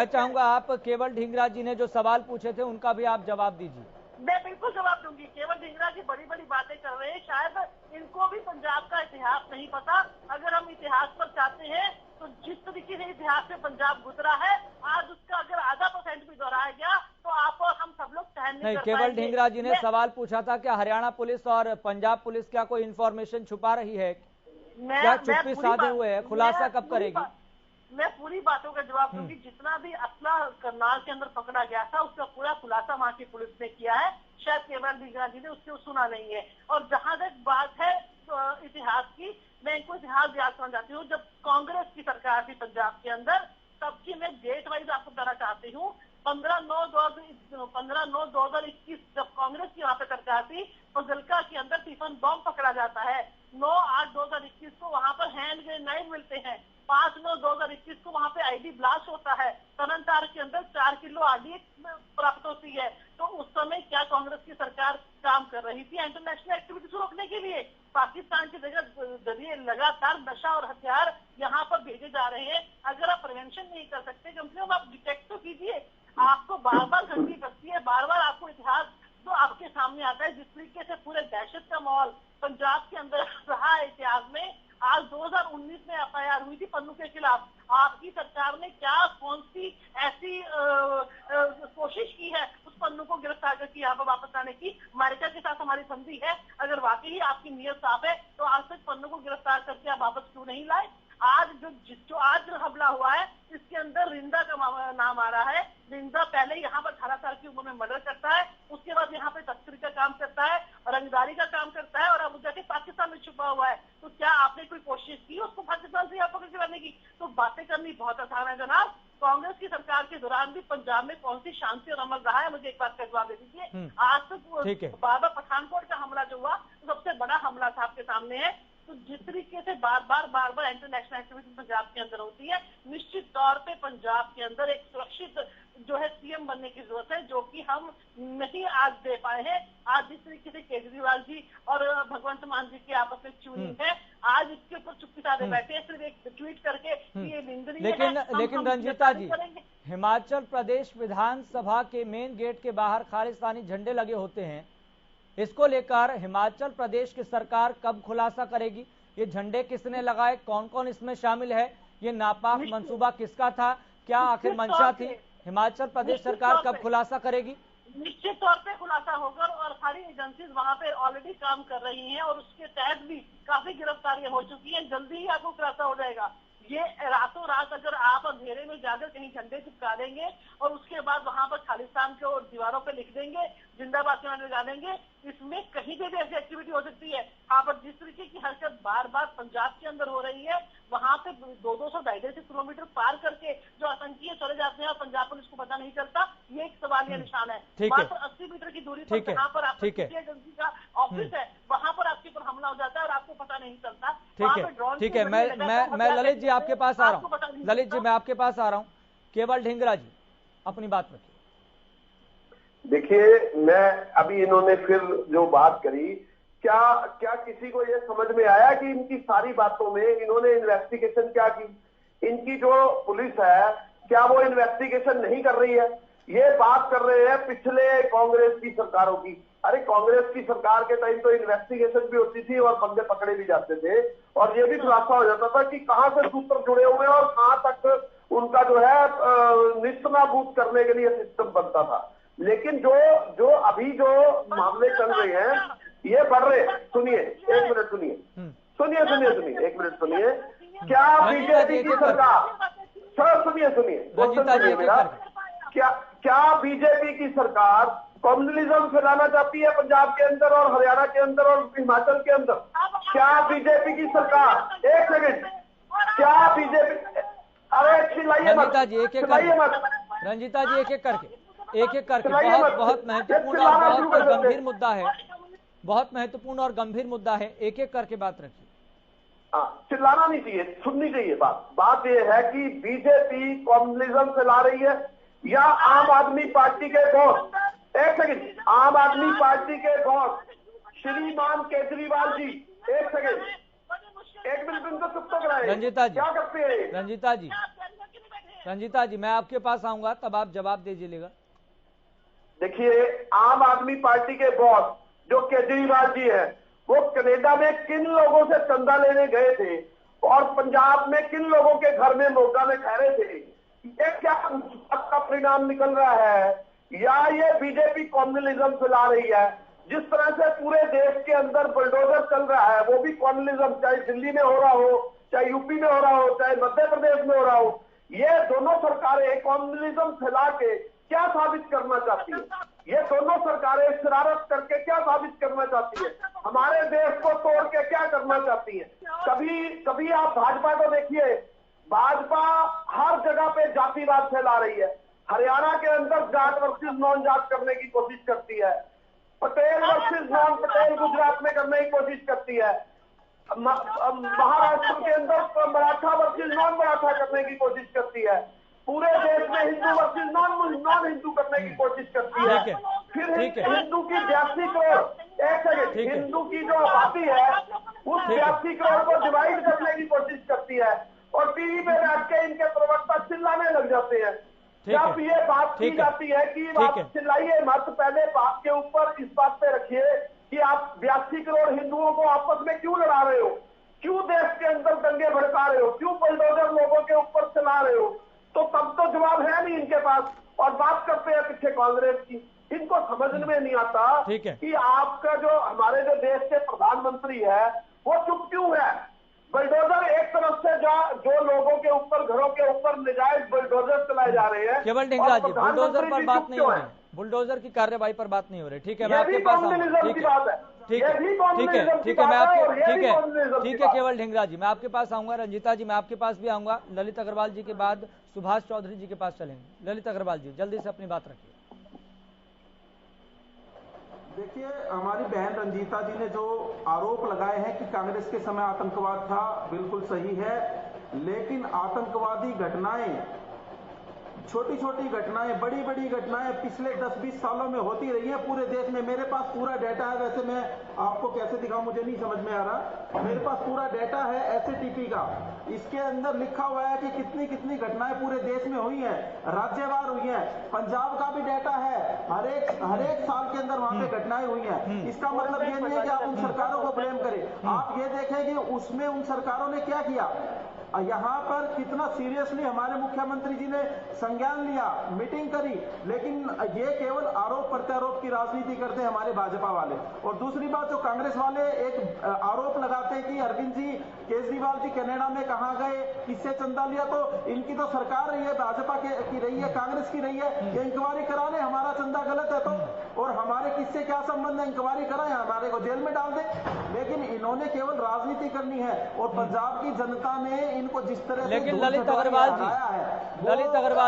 चाहूंगा आप केवल ढींगरा जी ने जो सवाल पूछे थे उनका भी आप जवाब दीजिए। मैं बिल्कुल जवाब दूंगी। केवल ढींगरा जी बड़ी बड़ी बातें कर रहे हैं, शायद इनको भी पंजाब का इतिहास नहीं पता। अगर हम इतिहास पर चाहते हैं तो जिस तरीके से इतिहास में पंजाब गुजरा है, आज उसका अगर आधा % भी दोहराया गया तो आप और हम सब लोग सहन नहीं कर केवल पाएंगे। ढींगरा जी ने सवाल पूछा था क्या हरियाणा पुलिस और पंजाब पुलिस क्या कोई इंफॉर्मेशन छुपा रही है, क्या चुप्पी साधे हुए है, खुलासा कब करेगी? मैं पूरी बातों का जवाब दूंगी। जितना भी असला करनाल के अंदर पकड़ा गया था उसका पूरा खुलासा वहां की पुलिस ने किया है, शायद केवल ढींगरा जी ने उसको सुना नहीं है। और जहां तक बात है इतिहास की, मैं इनको इतिहास याद करना चाहती हूँ। जब कांग्रेस की सरकार थी पंजाब के अंदर, तब की मैं डेट वाइज आपको बताना चाहती हूँ। 15/9/2021 जब कांग्रेस की वहां पे सरकार थी, फजलका के अंदर टिफिन बम पकड़ा जाता है। 9/8/2021 को वहां पर हैंड ग्रेनाइड मिलते हैं। 5/9/2021 को वहां पे आईडी ब्लास्ट होता है। तननतार के अंदर 4 किलो आरडीएक्स प्राप्त होती है। तो उस समय क्या कांग्रेस की सरकार काम कर रही थी इंटरनेशनल एक्टिविटीज को रोकने के लिए? पाकिस्तान के जरिए लगातार नशा और हथियार यहाँ पर भेजे जा रहे हैं। अगर आप प्रिवेंशन नहीं कर सकते, कम से कम आप डिटेक्ट तो कीजिए। आपको बार बार गलती करती है, बार बार आपको इतिहास जो आपके सामने आता है, जिस तरीके से पूरे दहशत का माहौल पंजाब के अंदर रहा है इतिहास में। आज 2019 में FIR हुई थी पन्नू के खिलाफ। आपकी सरकार ने क्या कौन सी ऐसी कोशिश की है उस पन्नू को गिरफ्तार करके यहाँ पर वापस लाने की? अमेरिका के साथ हमारी संधि है, अगर वाकई आपकी नीयत साफ है तो आज तक पन्नू को गिरफ्तार करके आप वापस क्यों नहीं लाए? आज जो हमला हुआ है इसके अंदर रिंदा का नाम आ रहा है। रिंदा पहले यहाँ पर 18 साल की उम्र में मर्डर करता है, उसके बाद यहाँ पे तस्करी का काम करता है, रंगदारी का काम करता है, और अब जाके पाकिस्तान में छुपा हुआ है। तो क्या आपने कोई कोशिश की उसको पाकिस्तान से यहाँ पकड़ के लाने की? तो बातें करनी बहुत आसान है जनाब। कांग्रेस की सरकार के दौरान भी पंजाब में कौन सी शांति और अमल रहा है? मुझे एक बात का जवाब दे दीजिए। आज तक बाबा पठानकोट का हमला जो हुआ तो सबसे बड़ा हमला था आपके सामने है। तो जिस तरीके से बार बार इंटरनेशनल एक्टिविटी पंजाब के अंदर होती है, निश्चित तौर पे पंजाब के अंदर एक सुरक्षित जो है सीएम बनने की जरूरत है, जो कि हम नहीं आज दे पाए हैं। आज जिस तरीके से केजरीवाल जी और भगवंत मान जी की आपस में ट्यूनिंग है, आज इसके ऊपर चुप्पी साधे बैठे, सिर्फ एक ट्वीट करके ये निंदनीय है। लेकिन रंजीता जी, हिमाचल प्रदेश विधानसभा के मेन गेट के बाहर खालिस्तानी झंडे लगे होते हैं, इसको लेकर हिमाचल प्रदेश की सरकार कब खुलासा करेगी? ये झंडे किसने लगाए, कौन कौन इसमें शामिल है, ये नापाक मंसूबा किसका था, क्या आखिर मंशा थी? हिमाचल प्रदेश सरकार कब खुलासा करेगी? निश्चित तौर पे खुलासा होगा और सारी एजेंसीज वहाँ पे ऑलरेडी काम कर रही हैं और उसके तहत भी काफी गिरफ्तारियां हो चुकी हैं। जल्दी ही आपको खुलासा हो जाएगा। ये रातों रात अगर आप अंधेरे में जाकर कहीं झंडे चिपका देंगे और उसके बाद वहां पर खालिस्तान के और दीवारों पे लिख देंगे, जिंदाबाद के नारे लगा देंगे, इसमें कहीं पे भी ऐसी एक्टिविटी हो सकती है। आप जिस तरीके की हरकत बार बार पंजाब के अंदर हो रही है, वहां पे 200-250 किलोमीटर पार करके जो आतंकी चले जाते हैं और पंजाब पुलिस को पता नहीं चलता, ये एक सवालिया निशान है। मात्र 80 मीटर की दूरी पर जहाँ पर आपकी एजेंसी का ऑफिस है, वहां पर आपके ऊपर हमला हो जाता है और आपको पता नहीं चलता। ठीक है, मैं ललित जी आपके पास आ रहा हूँ। ललित जी मैं आपके पास आ रहा हूँ। केवल ढींगरा जी अपनी बात रखिए। देखिए, मैं अभी इन्होंने फिर जो बात करी, क्या किसी को ये समझ में आया कि इनकी सारी बातों में इन्होंने इन्वेस्टिगेशन क्या की? इनकी जो पुलिस है क्या वो इन्वेस्टिगेशन नहीं कर रही है? ये बात कर रहे हैं पिछले कांग्रेस की सरकारों की। अरे कांग्रेस की सरकार के टाइम तो इन्वेस्टिगेशन भी होती थी और बंदे पकड़े भी जाते थे और ये भी खुलासा हो जाता था कि कहां से सूत्र जुड़े हुए हैं और कहां तक उनका जो है निस्तनाबूद करने के लिए सिस्टम बनता था। लेकिन जो अभी जो मामले चल रहे हैं ये बढ़ रहे हैं। सुनिए, एक मिनट सुनिए, एक मिनट सुनिए। क्या बीजेपी की सरकार, सर सुनिए मेरा, क्या बीजेपी की क्या कम्युनलिज्म फैलाना चाहती है पंजाब के अंदर और हरियाणा के अंदर और हिमाचल के अंदर? क्या बीजेपी की सरकार, एक सेकंड, क्या बीजेपी, अरे चिल्लाइए मत, रंजीता जी एक एक करके बहुत महत्वपूर्ण और बहुत गंभीर मुद्दा है, बहुत महत्वपूर्ण और गंभीर मुद्दा है, एक एक करके बात रखिए। चिल्लाना नहीं चाहिए, सुननी चाहिए बात यह है कि बीजेपी कम्युनलिज्म फैला रही है या आम आदमी पार्टी के बॉस, एक सेकंड, आम आदमी पार्टी के बॉस श्रीमान केजरीवाल जी, एक सेकंड, एक मिनट इनको चुप तो कराएं। रंजीता जी क्या करते हैं? रंजीता जी मैं आपके पास आऊंगा तब आप जवाब दीजिएगा। देखिए, आम आदमी पार्टी के बॉस जो केजरीवाल जी है वो कनाडा में किन लोगों से चंदा लेने गए थे और पंजाब में किन लोगों के घर में मोगा में ठहरे थे? ये क्या का परिणाम निकल रहा है या ये बीजेपी कम्युनलिज्म फैला रही है? जिस तरह से पूरे देश के अंदर बुलडोजर चल रहा है वो भी कम्युनलिज्म, चाहे दिल्ली में हो रहा हो, चाहे यूपी में हो रहा हो, चाहे मध्य प्रदेश में हो रहा हो, ये दोनों सरकारें कम्युनलिज्म फैला के क्या साबित करना चाहती है? ये दोनों सरकारें शरारत करके क्या साबित करना चाहती है? हमारे देश को तोड़ के क्या करना चाहती है? कभी आप भाजपा को देखिए, भाजपा हर जगह पे जातिवाद फैला रही है। हरियाणा के अंदर जाट वर्सेस नॉन जाट करने की कोशिश करती है, पटेल वर्सेस नॉन पटेल गुजरात में करने की कोशिश करती है, महाराष्ट्र के अंदर मराठा वर्सेस नॉन मराठा करने की कोशिश करती है, पूरे देश में हिंदू वर्सेस नॉन हिंदू करने की कोशिश करती है। फिर हिंदू की 82 करोड़, एक सेकंड, हिंदू की जो आबादी है उस 82 करोड़ को डिवाइड करने की कोशिश करती है और टीवी पे बैठ के इनके प्रवक्ता चिल्लाने लग जाते हैं। जब ये बात की जाती है कि आप चिल्लाइए मत, पहले बात के ऊपर इस बात पे रखिए कि आप 82 करोड़ हिंदुओं को आपस में क्यों लड़ा रहे हो, क्यों देश के अंदर दंगे भड़का रहे हो, क्यों बुलडोजर लोगों के ऊपर चला रहे हो? तो तब तो जवाब है नहीं इनके पास और बात करते हैं पीछे कांग्रेस की। इनको समझ में नहीं आता कि आपका जो हमारे जो देश के प्रधानमंत्री है वो चुप क्यों है? बुलडोजर एक तरफ से जो लोगों के ऊपर, घरों के ऊपर निजायज बुलडोजर चलाए जा रहे हैं। केवल ढींगरा जी, बुलडोजर पर बात नहीं हो रही, बुलडोजर की कार्यवाही पर बात नहीं हो रही। ठीक है, मैं आपके पास ठीक है केवल ढींगरा जी मैं आपके पास आऊंगा, रंजीता जी मैं आपके पास भी आऊंगा, ललित अग्रवाल जी के बाद सुभाष चौधरी जी के पास चलेंगे। ललित अग्रवाल जी जल्दी से अपनी बात रखिए। देखिए, हमारी बहन रंजीता जी ने जो आरोप लगाए हैं कि कांग्रेस के समय आतंकवाद था, बिल्कुल सही है, लेकिन आतंकवादी घटनाएं, छोटी छोटी घटनाएं, बड़ी बड़ी घटनाएं पिछले 10-20 सालों में होती रही है पूरे देश में। मेरे पास पूरा डेटा है, वैसे मैं आपको कैसे दिखाऊं मुझे नहीं समझ में आ रहा, मेरे पास पूरा डेटा है एसएटीपी का, इसके अंदर लिखा हुआ है कि कितनी कितनी घटनाएं पूरे देश में हुई हैं, राज्यवार हुई हैं। पंजाब का भी डेटा है, हर एक साल के अंदर वहां पे घटनाएं हुई हैं। इसका मतलब ये नहीं है कि आप उन सरकारों को ब्लेम करें, आप ये देखें कि उसमें उन सरकारों ने क्या किया। यहाँ पर कितना सीरियसली हमारे मुख्यमंत्री जी ने संज्ञान लिया, मीटिंग करी, लेकिन ये केवल आरोप प्रत्यारोप की राजनीति करते हैं हमारे भाजपा वाले। और दूसरी बात, जो कांग्रेस वाले एक आरोप लगाते हैं कि अरविंद जी केजरीवाल जी कनाडा में कहां गए, किससे चंदा लिया, तो इनकी तो सरकार रही है, भाजपा की रही है, कांग्रेस की रही है, ये इंक्वायरी करा ले, हमारा चंदा गलत है तो, और हमारे किससे क्या संबंध है, इंक्वायरी कराएं, हमारे को जेल में डाल दे। लेकिन इन्होंने केवल राजनीति करनी है और पंजाब की जनता ने इनको जिस तरह, लेकिन ललित अग्रवाल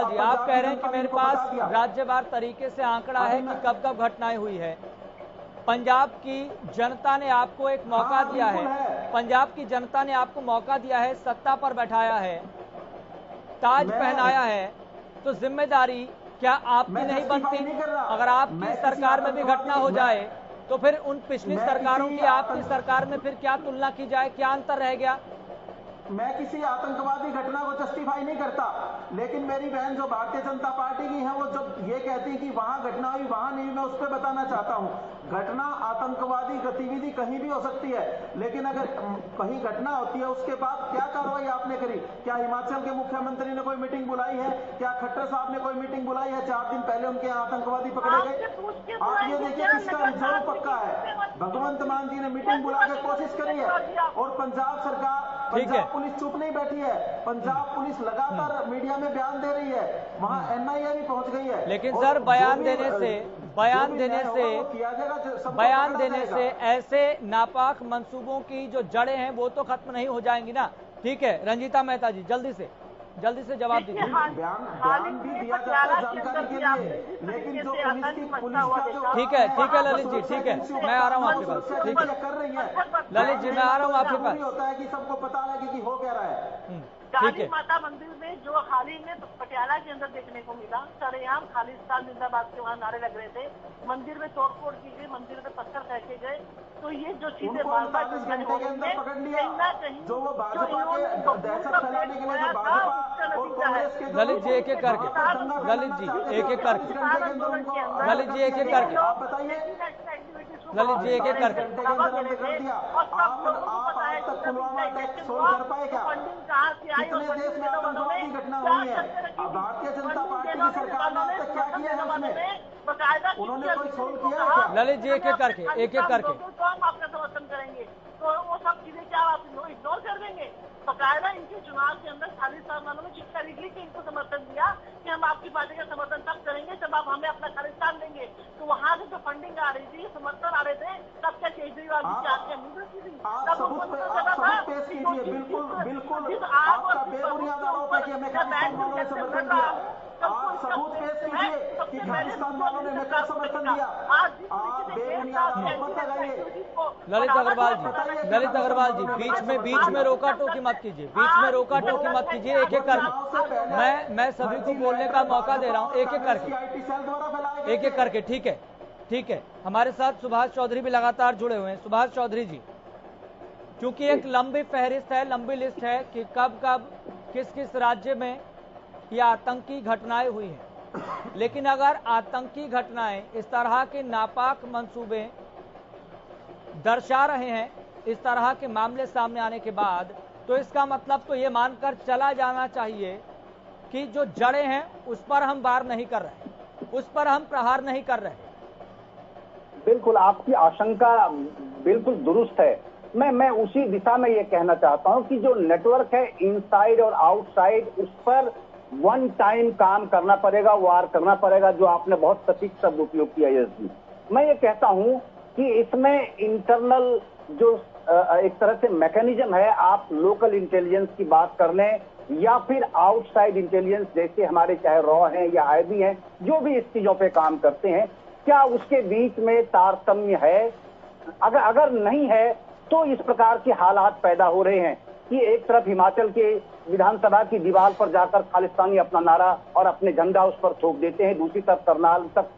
जी आप कह रहे हैं कि मेरे पास राज्यवार तरीके से आंकड़ा है कि कब कब घटनाएं हुई है। पंजाब की जनता ने आपको एक मौका दिया है, पंजाब की जनता ने आपको मौका दिया है, सत्ता पर बैठाया है, ताज पहनाया है, तो जिम्मेदारी क्या आपकी नहीं बनती? अगर आपकी सरकार में भी घटना हो जाए तो फिर उन पिछली सरकारों की आपकी सरकार में फिर क्या तुलना की जाए, क्या अंतर रह गया? मैं किसी आतंकवादी घटना को जस्टिफाई नहीं करता, लेकिन मेरी बहन जो भारतीय जनता पार्टी की है वो जब ये कहती है कि वहां घटना हुई वहां नहीं, मैं उस पर बताना चाहता हूं, घटना आतंकवादी गतिविधि कहीं भी हो सकती है, लेकिन अगर कहीं घटना होती है उसके बाद क्या कार्रवाई आपने करी? क्या हिमाचल के मुख्यमंत्री ने कोई मीटिंग बुलाई है? क्या खट्टर साहब ने कोई मीटिंग बुलाई है? 4 दिन पहले उनके यहाँ आतंकवादी पकड़े गए। आप ये देखिए किसका रिजर्व पक्का है। भगवंत मान जी ने मीटिंग बुला के कोशिश करी है और पंजाब सरकार, पंजाब पुलिस चुप नहीं बैठी है, पंजाब पुलिस लगातार मीडिया में बयान दे रही है, वहां एनआईए भी पहुंच गई है। लेकिन सर बयान देने से ऐसे नापाक मंसूबों की जो जड़ें हैं वो तो खत्म नहीं हो जाएंगी ना। ठीक है रंजीता मेहता जी, जल्दी से जवाब दीजिए। बयान भी दिया जाता है जानकारी के लिए, लेकिन जो पुलिस ठीक है ललित जी, ठीक है मैं आ रहा हूँ आपके पास। ठीक है कर रही है ललित जी, मैं आ रहा हूँ आपके पास। होता है कि सबको पता लगे कि हो क्या रहा है। काली माता मंदिर में जो हाल ही में पटियाला के अंदर देखने को मिला, सरेआम खालिस्तान जिंदाबाद के वहाँ नारे लग रहे थे, मंदिर में तोड़फोड़ की गई, मंदिर में पत्थर फेंके गए, तो ये जो चीजें घंटे के अंदर पकड़ लिया, जो वो भाजपा के दहशत फैलाने के लिए भाजपा और कांग्रेस के ललित जी एक एक करके, ललित जी एक एक करके, ललित जी एक एक करके, आप बताइए, ललित जी एक एक करके, आप पुलवामा अटैक सोल्व कर पाए क्या? कितने देश में आतंकवाद की घटना हुई है? भारतीय जनता पार्टी की सरकार ने अब तक क्या किया है उसमें? उन्होंने कोई सोल्व किया है क्या? ललित जी एक एक करके तो हम आपका समर्थन करेंगे, तो वो सब चीजें क्या आप इग्नोर कर देंगे? बकायदा इनके चुनाव के अंदर खालिस्तान वालों ने चिट्ठा लिख ली कि इनको समर्थन दिया कि हम आपकी पार्टी का समर्थन तब करेंगे जब आप हमें अपना खालिस्तान देंगे। तो वहां से जो फंडिंग आ रही थी, समर्थन आ रहे थे, तब क्या केजरीवाल जी की आपकी उम्मीद की थी? बिल्कुल आपका बेबुनियाद आरोप है कि हमें खालिस्तान वालों ने समर्थन दिया। आप सबूत पेश कीजिए कि खालिस्तान वालों ने हमें समर्थन दिया। आप बेबुनियाद आरोप लगाइए। ललित अग्रवाल जी बीच में रोका टोकी मत कीजिए, एक एक करके। मैं सभी को बोलने का मौका दे रहा हूँ, एक एक करके। ठीक है हमारे साथ सुभाष चौधरी भी लगातार जुड़े हुए हैं। सुभाष चौधरी जी, क्योंकि एक लंबी फहरिस्त है, लंबी लिस्ट है कि कब किस राज्य में ये आतंकी घटनाएं हुई हैं, लेकिन अगर आतंकी घटनाएं इस तरह के नापाक मंसूबे दर्शा रहे हैं, इस तरह के मामले सामने आने के बाद, तो इसका मतलब तो ये मानकर चला जाना चाहिए कि जो जड़ें हैं उस पर हम वार नहीं कर रहे, उस पर हम प्रहार नहीं कर रहे। बिल्कुल आपकी आशंका बिल्कुल दुरुस्त है। मैं उसी दिशा में ये कहना चाहता हूं कि जो नेटवर्क है इनसाइड और आउटसाइड, उस पर वन टाइम काम करना पड़ेगा, वार करना पड़ेगा, जो आपने बहुत सटीक शब्द उपयोग किया यश जी। मैं ये कहता हूं कि इसमें इंटरनल जो एक तरह से मैकेनिज्म है, आप लोकल इंटेलिजेंस की बात कर लें या फिर आउटसाइड इंटेलिजेंस जैसे हमारे चाहे रॉ हैं या आईबी हैं, जो भी इस चीजों पे काम करते हैं, क्या उसके बीच में तारतम्य है? अगर नहीं है तो इस प्रकार के हालात पैदा हो रहे हैं कि एक तरफ हिमाचल के विधानसभा की दीवार पर जाकर खालिस्तानी अपना नारा और अपने झंडा उस पर ठोक देते हैं, दूसरी तरफ करनाल तक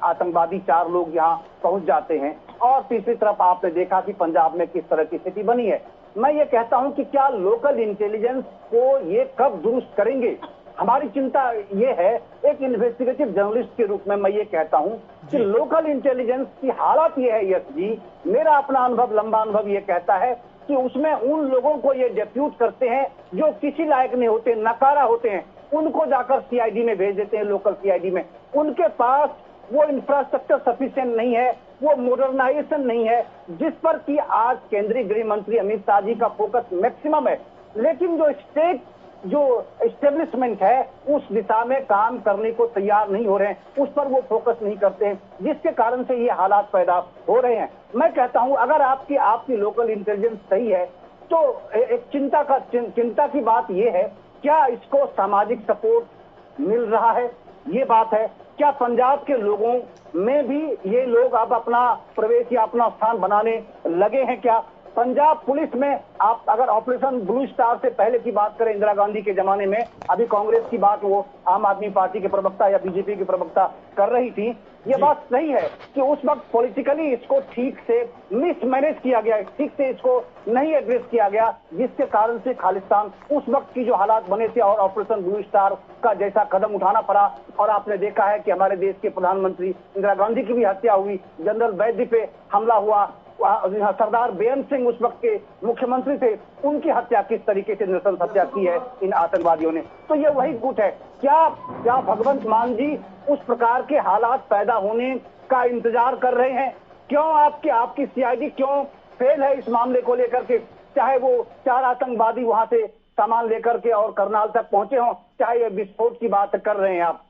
आतंकवादी 4 लोग यहाँ पहुंच जाते हैं, और तीसरी तरफ आपने देखा कि पंजाब में किस तरह की स्थिति बनी है। मैं ये कहता हूं कि क्या लोकल इंटेलिजेंस को ये कब दुरुस्त करेंगे? हमारी चिंता ये है, एक इन्वेस्टिगेटिव जर्नलिस्ट के रूप में मैं ये कहता हूं कि लोकल इंटेलिजेंस की हालत ये है यश जी, मेरा अपना अनुभव, लंबा अनुभव ये कहता है कि उसमें उन लोगों को ये डिप्यूट करते हैं जो किसी लायक नहीं होते, नकारा होते हैं, उनको जाकर सीआईडी में भेज देते हैं, लोकल सीआईडी में। उनके पास वो इंफ्रास्ट्रक्चर सफिशिएंट नहीं है, वो मॉडर्नाइजेशन नहीं है जिस पर कि आज केंद्रीय गृह मंत्री अमित शाह जी का फोकस मैक्सिमम है। लेकिन जो स्टेट जो एस्टेब्लिशमेंट है उस दिशा में काम करने को तैयार नहीं हो रहे हैं, उस पर वो फोकस नहीं करते हैं, जिसके कारण से ये हालात पैदा हो रहे हैं। मैं कहता हूं अगर आपकी लोकल इंटेलिजेंस सही है तो एक चिंता की बात ये है, क्या इसको सामाजिक सपोर्ट मिल रहा है, ये बात है। क्या पंजाब के लोगों में भी ये लोग अब अपना प्रवेश या अपना स्थान बनाने लगे हैं? क्या पंजाब पुलिस में आप अगर ऑपरेशन ब्लू स्टार से पहले की बात करें, इंदिरा गांधी के जमाने में, अभी कांग्रेस की बात वो आम आदमी पार्टी के प्रवक्ता या बीजेपी के प्रवक्ता कर रही थी, ये बात सही है कि उस वक्त पॉलिटिकली इसको ठीक से मिसमैनेज किया गया, ठीक से इसको नहीं एड्रेस किया गया, जिसके कारण से खालिस्तान उस वक्त की जो हालात बने थे और ऑपरेशन ब्लू स्टार का जैसा कदम उठाना पड़ा। और आपने देखा है कि हमारे देश के प्रधानमंत्री इंदिरा गांधी की भी हत्या हुई, जनरल बैदी पे हमला हुआ, सरदार बेअंत सिंह उस वक्त के मुख्यमंत्री थे, उनकी हत्या किस तरीके से नृशंस हत्या की है इन आतंकवादियों ने। तो ये वही गुट है। क्या भगवंत मान जी उस प्रकार के हालात पैदा होने का इंतजार कर रहे हैं? क्यों आपकी सीआईडी क्यों फेल है इस मामले को लेकर के? चाहे वो 4 आतंकवादी वहां से सामान लेकर के और करनाल तक पहुंचे हों, चाहे ये विस्फोट की बात कर रहे हैं आप।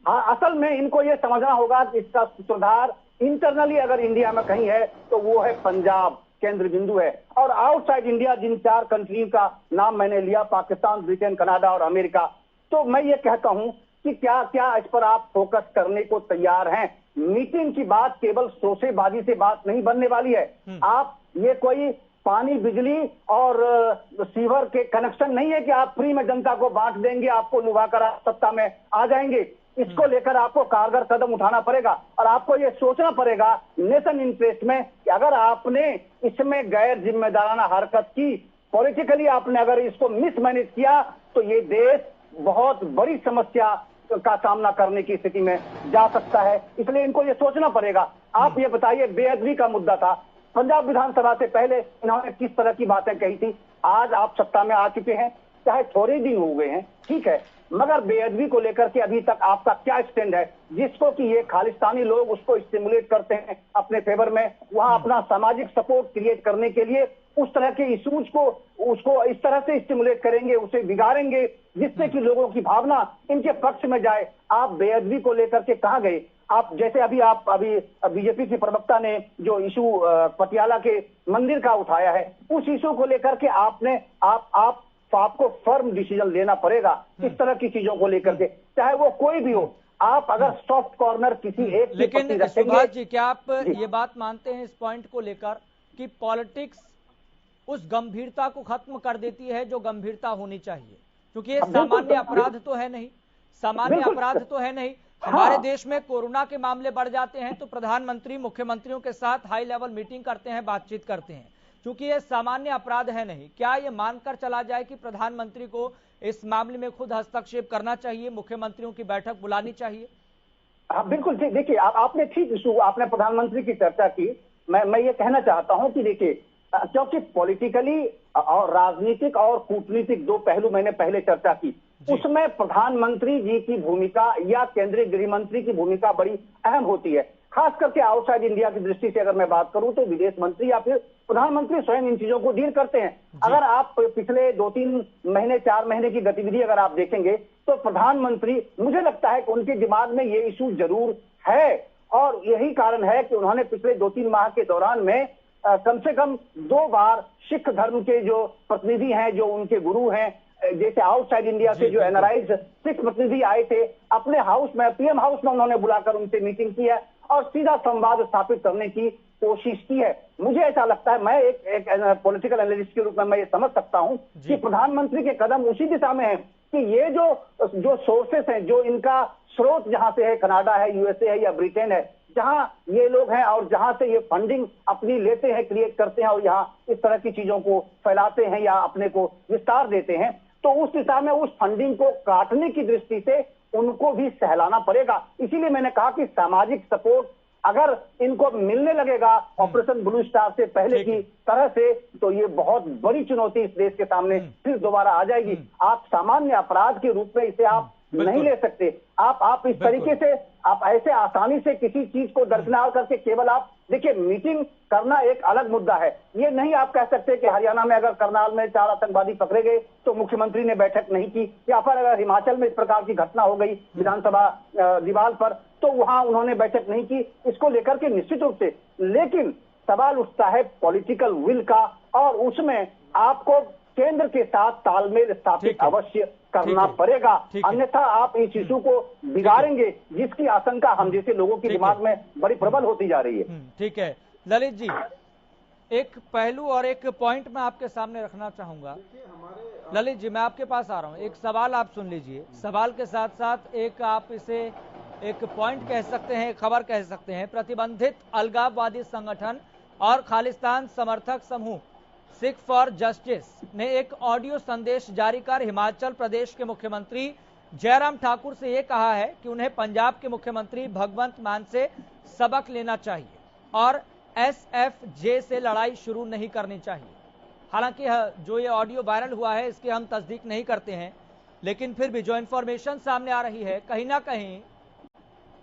हाँ, असल में इनको ये समझना होगा कि इसका सुधार इंटरनली अगर इंडिया में कहीं है तो वो है पंजाब, केंद्र बिंदु है। और आउटसाइड इंडिया जिन 4 कंट्री का नाम मैंने लिया, पाकिस्तान, ब्रिटेन, कनाडा और अमेरिका, तो मैं ये कहता हूं कि क्या इस पर आप फोकस करने को तैयार हैं? मीटिंग की बात केवल शोशेबाजी से बात नहीं बनने वाली है। आप ये कोई पानी, बिजली और सीवर के कनेक्शन नहीं है कि आप फ्री में जनता को बांट देंगे, आपको लुभाकर आप सत्ता में आ जाएंगे। इसको लेकर आपको कारगर कदम उठाना पड़ेगा और आपको ये सोचना पड़ेगा नेशन इंटरेस्ट में कि अगर आपने इसमें गैर जिम्मेदाराना हरकत की, पॉलिटिकली आपने अगर इसको मिसमैनेज किया, तो ये देश बहुत बड़ी समस्या का सामना करने की स्थिति में जा सकता है। इसलिए इनको ये सोचना पड़ेगा। आप ये बताइए, बेअदबी का मुद्दा था, पंजाब विधानसभा से पहले इन्होंने किस तरह की बातें कही थी। आज आप सत्ता में आ चुके हैं, चाहे थोड़े दिन हो गए हैं, ठीक है, मगर बेअदबी को लेकर के अभी तक आपका क्या स्टैंड है, जिसको कि ये खालिस्तानी लोग उसको स्टिमुलेट करते हैं अपने फेवर में, वहां अपना सामाजिक सपोर्ट क्रिएट करने के लिए उस तरह के इशूज को उसको इस तरह से स्टिमुलेट करेंगे, उसे बिगाड़ेंगे, जिससे कि लोगों की भावना इनके पक्ष में जाए। आप बेअदबी को लेकर के कहां गए? आप जैसे अभी बीजेपी की प्रवक्ता ने जो इशू पटियाला के मंदिर का उठाया है, उस इशू को लेकर के आपको फर्म डिसीजन लेना पड़ेगा इस तरह की चीजों को लेकर के, चाहे वो कोई भी हो। आप अगर सॉफ्ट कॉर्नर किसी एक, लेकिन सुभाष जी, क्या आप ये बात मानते हैं इस पॉइंट को लेकर कि पॉलिटिक्स उस गंभीरता को खत्म कर देती है जो गंभीरता होनी चाहिए? क्योंकि ये सामान्य अपराध तो है नहीं, सामान्य अपराध तो है नहीं। हमारे देश में कोरोना के मामले बढ़ जाते हैं तो प्रधानमंत्री मुख्यमंत्रियों के साथ हाई लेवल मीटिंग करते हैं, बातचीत करते हैं, क्योंकि ये सामान्य अपराध है नहीं। क्या ये मानकर चला जाए कि प्रधानमंत्री को इस मामले में खुद हस्तक्षेप करना चाहिए, मुख्यमंत्रियों की बैठक बुलानी चाहिए? हाँ, बिल्कुल। देखिए, आपने ठीक इशू, आपने प्रधानमंत्री की चर्चा की। मैं ये कहना चाहता हूं कि देखिए, क्योंकि पॉलिटिकली और राजनीतिक और कूटनीतिक 2 पहलू मैंने पहले चर्चा की, उसमें प्रधानमंत्री जी की भूमिका या केंद्रीय गृह मंत्री की भूमिका बड़ी अहम होती है। खास करके आउटसाइड इंडिया की दृष्टि से अगर मैं बात करूं तो विदेश मंत्री या फिर प्रधानमंत्री स्वयं इन चीजों को डील करते हैं। अगर आप पिछले 2-3 महीने 4 महीने की गतिविधि अगर आप देखेंगे तो प्रधानमंत्री, मुझे लगता है कि उनके दिमाग में ये इशू जरूर है और यही कारण है कि उन्होंने पिछले 2-3 माह के दौरान में कम से कम 2 बार सिख धर्म के जो प्रतिनिधि हैं, जो उनके गुरु हैं, जैसे आउटसाइड इंडिया से जो एनआरआई सिख प्रतिनिधि आए थे, अपने हाउस में, पीएम हाउस में उन्होंने बुलाकर उनसे मीटिंग की है और सीधा संवाद स्थापित करने की कोशिश की है। मुझे ऐसा लगता है, मैं एक पॉलिटिकल एनालिस्ट के रूप में मैं ये समझ सकता हूं कि प्रधानमंत्री के कदम उसी दिशा में है कि ये जो सोर्सेस हैं, जो इनका स्रोत जहां से है, कनाडा है, यूएसए है या ब्रिटेन है, जहां ये लोग हैं और जहां से ये फंडिंग अपनी लेते हैं, क्रिएट करते हैं और यहाँ इस तरह की चीजों को फैलाते हैं या अपने को विस्तार देते हैं, तो उस दिशा में उस फंडिंग को काटने की दृष्टि से उनको भी सहलाना पड़ेगा। इसीलिए मैंने कहा कि सामाजिक सपोर्ट अगर इनको मिलने लगेगा ऑपरेशन ब्लू स्टार से पहले की तरह से, तो ये बहुत बड़ी चुनौती इस देश के सामने फिर दोबारा आ जाएगी। आप सामान्य अपराध के रूप में इसे आप नहीं ले सकते। आप इस तरीके से आप ऐसे आसानी से किसी चीज को दरकिनार करके केवल आप देखिए, मीटिंग करना एक अलग मुद्दा है। ये नहीं आप कह सकते कि हरियाणा में अगर करनाल में 4 आतंकवादी पकड़े गए तो मुख्यमंत्री ने बैठक नहीं की, या फिर अगर हिमाचल में इस प्रकार की घटना हो गई विधानसभा दीवार पर तो वहां उन्होंने बैठक नहीं की। इसको लेकर के निश्चित रूप से, लेकिन सवाल उठता है पॉलिटिकल विल का, और उसमें आपको केंद्र के साथ तालमेल स्थापित अवश्य करना पड़ेगा, अन्यथा आप इस इशू को बिगाड़ेंगे, जिसकी आशंका हम जैसे लोगों के दिमाग में बड़ी प्रबल होती जा रही है। ठीक है ललित जी, एक पहलू और एक पॉइंट मैं आपके सामने रखना चाहूंगा। ललित जी, मैं आपके पास आ रहा हूं, एक सवाल आप सुन लीजिए। सवाल के साथ साथ एक आप इसे एक पॉइंट कह सकते हैं, खबर कह सकते हैं। प्रतिबंधित अलगाववादी संगठन और खालिस्तान समर्थक समूह सिख फॉर जस्टिस ने एक ऑडियो संदेश जारी कर हिमाचल प्रदेश के मुख्यमंत्री जयराम ठाकुर से यह कहा है कि उन्हें पंजाब के मुख्यमंत्री भगवंत मान से सबक लेना चाहिए और SFJ से लड़ाई शुरू नहीं करनी चाहिए। हालांकि जो ये ऑडियो वायरल हुआ है इसकी हम तस्दीक नहीं करते हैं, लेकिन फिर भी जो इंफॉर्मेशन सामने आ रही है, कहीं ना कहीं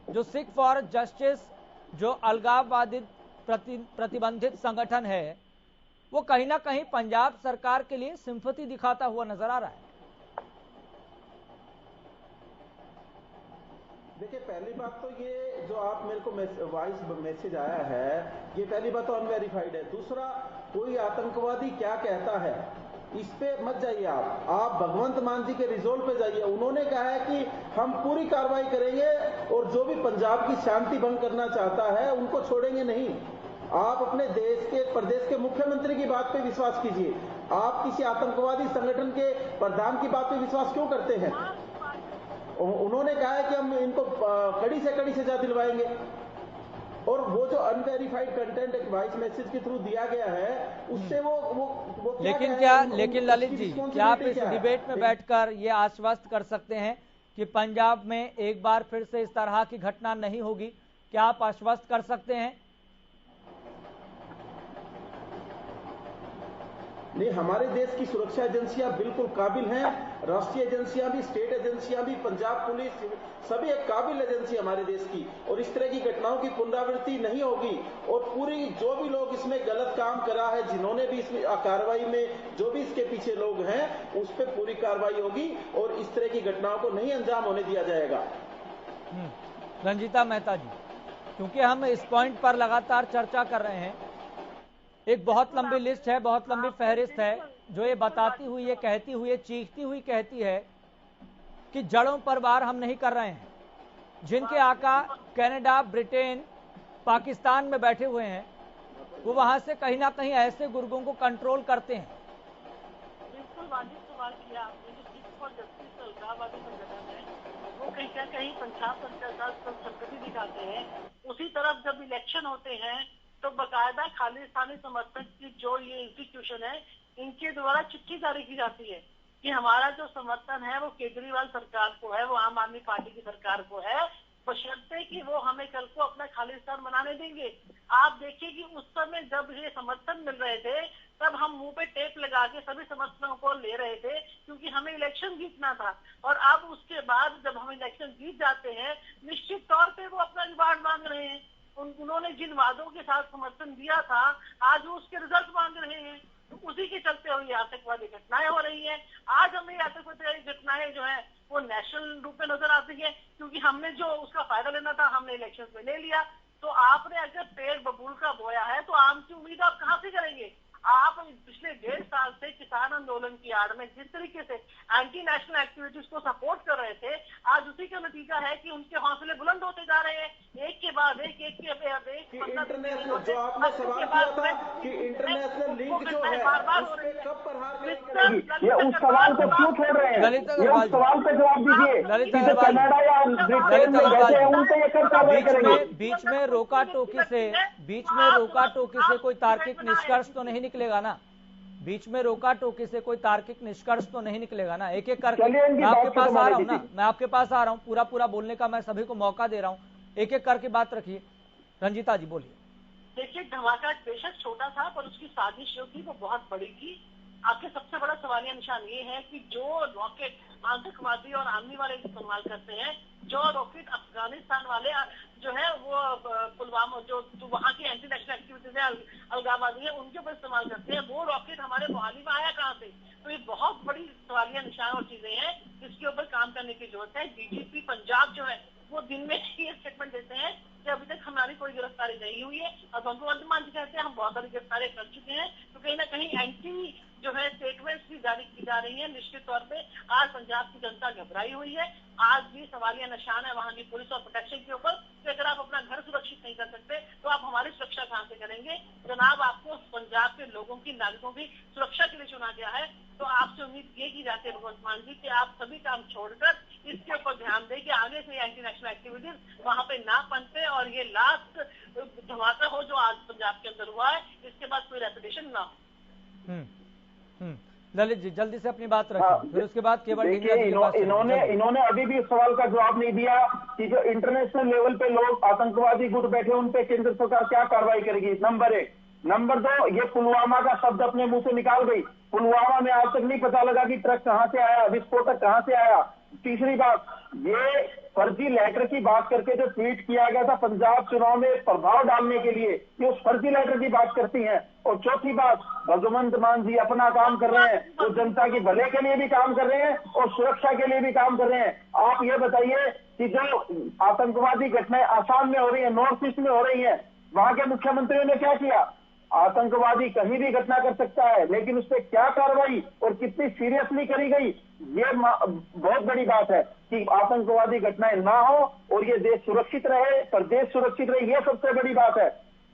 जो सिख फॉर जस्टिस, जो अलगाववादी प्रतिबंधित संगठन है, वो कहीं ना कहीं पंजाब सरकार के लिए सिंपैथी दिखाता हुआ नजर आ रहा है। देखिए, पहली बात तो ये जो आप मेरे को वॉइस मैसेज आया है, ये पहली बात तो अनवेरिफाइड है। दूसरा, कोई आतंकवादी क्या कहता है इस पे मत जाइए आप भगवंत मान जी के रिजोल्व पे जाइए। उन्होंने कहा है कि हम पूरी कार्रवाई करेंगे और जो भी पंजाब की शांति भंग करना चाहता है उनको छोड़ेंगे नहीं। आप अपने देश के प्रदेश के मुख्यमंत्री की बात पे विश्वास कीजिए, आप किसी आतंकवादी संगठन के प्रधान की बात पे विश्वास क्यों करते हैं? उन्होंने कहा है कि हम इनको कड़ी से सजा दिलवाएंगे, और वो जो अनवेरिफाइड कंटेंट एक वॉइस मैसेज के थ्रू दिया गया है उससे वो लेकिन ललित जी, क्या आप इस डिबेट में बैठकर ये आश्वस्त कर सकते हैं कि पंजाब में एक बार फिर से इस तरह की घटना नहीं होगी? क्या आप आश्वस्त कर सकते हैं? नहीं, हमारे देश की सुरक्षा एजेंसियां बिल्कुल काबिल हैं, राष्ट्रीय एजेंसियां भी, स्टेट एजेंसियां भी, पंजाब पुलिस, सभी एक काबिल एजेंसी हमारे देश की, और इस तरह की घटनाओं की पुनरावृत्ति नहीं होगी। और पूरी जो भी लोग इसमें गलत काम करा है, जिन्होंने भी इसमें कार्रवाई में जो भी इसके पीछे लोग हैं, उस पर पूरी कार्रवाई होगी और इस तरह की घटनाओं को नहीं अंजाम होने दिया जाएगा। रंजीता मेहता जी, क्योंकि हम इस पॉइंट पर लगातार चर्चा कर रहे हैं, एक बहुत लंबी लिस्ट है, बहुत लंबी फहरिस्त है जो ये बताती हुई, ये कहती हुई, चीखती हुई कहती है कि जड़ों पर वार हम नहीं कर रहे हैं। जिनके आका कनाडा, ब्रिटेन, पाकिस्तान में बैठे हुए हैं, वो वहां से कहीं ना कहीं ऐसे गुर्गों को कंट्रोल करते हैं। बिल्कुल वाजिब सवाल किया आपने। जो सिख फॉर जस्टिस अलगाववादी संगठन है वो कहीं ना कहीं पंजाब सरकार का संपत्ति दिखाते हैं। उसी तरफ जब इलेक्शन होते हैं तो बाकायदा खालिस्तानी समर्थक की जो ये इंस्टीट्यूशन है, इनके द्वारा चिट्ठी जारी की जाती है कि हमारा जो समर्थन है वो केजरीवाल सरकार को है, वो आम आदमी पार्टी की सरकार को है, बशर्ते कि वो हमें कल को अपना खालिस्तान बनाने देंगे। आप देखिए कि उस समय जब ये समर्थन मिल रहे थे तब हम मुंह पे टेप लगा के सभी समर्थकों को ले रहे थे, क्योंकि हमें इलेक्शन जीतना था। और अब उसके बाद जब हम इलेक्शन जीत जाते हैं, निश्चित तौर पे वो अपना रिवार्ड मांग रहे हैं। उन्होंने जिन वादों के साथ समर्थन दिया था, आज वो उसके रिजल्ट मांग रहे हैं। तो उसी के चलते हुए आतंकवादी घटनाएं हो रही हैं। आज हमें आतंकवादी घटनाएं जो है वो नेशनल रूप में नजर आती है, क्योंकि हमने जो उसका फायदा लेना था हमने इलेक्शन में ले लिया। तो आपने अगर पेड़ बबूल का बोया है तो आम की उम्मीद आप कहां से करेंगे? आप पिछले 1.5 साल से किसान आंदोलन की आड़ में जिस तरीके से एंटी नेशनल एक्टिविटीज को सपोर्ट कर रहे थे, आज उसी का नतीजा है कि उनके हौसले बुलंद होते जा रहे हैं, एक के बाद एक इंटरनेशनल जो आपने सवाल किया था कि इंटरनेशनल लिंक जो है उसके कब प्रहार ये उस सवाल को क्यों छोड़ रहे हैं? ये उस सवाल का जवाब दीजिए। कनाडा या ब्रिटेन में बैठे हैं उनसे ये कब कार्रवाई करेंगे? बीच में रोका टोकी से कोई तार्किक निष्कर्ष तो नहीं निकलेगा ना? बीच में रोका टोकी से कोई तार्किक निष्कर्ष तो नहीं निकलेगा ना? एक एक करके मैं आपके पास आ रहा हूँ ना, मैं आपके पास आ रहा हूँ, पूरा बोलने का मैं सभी को मौका दे रहा हूँ। एक एक करके बात रखिए। रंजीता जी बोलिए। देखिए, धमाका बेशक छोटा था पर उसकी साजिश जो थी वो बहुत बड़ी थी। आखिर सबसे बड़ा सवालिया निशान ये है कि जो रॉकेट आतंकवादी और आर्मी वाले इस्तेमाल करते हैं, जो रॉकेट अफगानिस्तान वाले जो है वो पुलवामा जो वहाँ की एंटी नेशनल एक्टिविटीज है, अलगाववादी है, उनके ऊपर इस्तेमाल करते हैं, वो रॉकेट हमारे मोहाली में आया कहाँ से? तो ये बहुत बड़ी सवालिया निशान और चीजें हैं जिसके ऊपर काम करने की जरूरत है। डीजीपी पंजाब जो है वो दिन में ये स्टेटमेंट देते हैं कि अभी तक हमारी कोई गिरफ्तारी नहीं हुई है, और वर्तमान जी कहते हैं हम बहुत सारी गिरफ्तारियां कर चुके हैं। तो कहीं ना कहीं एंटी जो है स्टेटमेंट्स भी जारी की जा रही है। निश्चित तौर पे आज पंजाब की जनता घबराई हुई है। आज भी सवालिया निशान है वहां की पुलिस और प्रोटेक्शन के ऊपर कि अगर आप अपना घर सुरक्षित नहीं कर सकते तो आप हमारी सुरक्षा कहां से करेंगे? जनाब, आपको पंजाब के लोगों की, नागरिकों की सुरक्षा के लिए चुना गया है, तो आपसे उम्मीद ये की जाती है भगवंत मान जी कि आप सभी काम छोड़कर इसके ऊपर ध्यान दें कि आगे से एंटी नेशनल एक्टिविटीज वहां पे ना पनपे और ये लास्ट धमाका हो जो आज पंजाब के अंदर हुआ है, इसके बाद कोई रेपिटेशन ना हो। ललित जी जल्दी से अपनी बात रखें, फिर उसके बाद केवल इन्होंने अभी भी इस सवाल का जवाब नहीं दिया कि जो इंटरनेशनल लेवल पे लोग आतंकवादी गुट बैठे उन पे केंद्र सरकार क्या कार्रवाई करेगी, नंबर 1। नंबर 2, ये पुलवामा का शब्द अपने मुंह से निकाल गई। पुलवामा में आज तक नहीं पता लगा कि ट्रक कहां से आया, विस्फोटक कहां से आया। तीसरी बात, ये फर्जी लेटर की बात करके जो ट्वीट किया गया था पंजाब चुनाव में प्रभाव डालने के लिए, ये उस फर्जी लेटर की बात करती हैं। और चौथी बात, भगवंत मान जी अपना काम कर रहे हैं, तो जनता के भले के लिए भी काम कर रहे हैं और सुरक्षा के लिए भी काम कर रहे हैं। आप ये बताइए कि जो आतंकवादी घटनाएं आसाम में हो रही है, नॉर्थ ईस्ट में हो रही है, वहां के मुख्यमंत्रियों ने क्या किया? आतंकवादी कहीं भी घटना कर सकता है, लेकिन उस पर क्या कार्रवाई और कितनी सीरियसली करी गई, ये बहुत बड़ी बात है कि आतंकवादी घटनाएं ना हो और ये देश सुरक्षित रहे, प्रदेश सुरक्षित रहे, ये सबसे बड़ी बात है।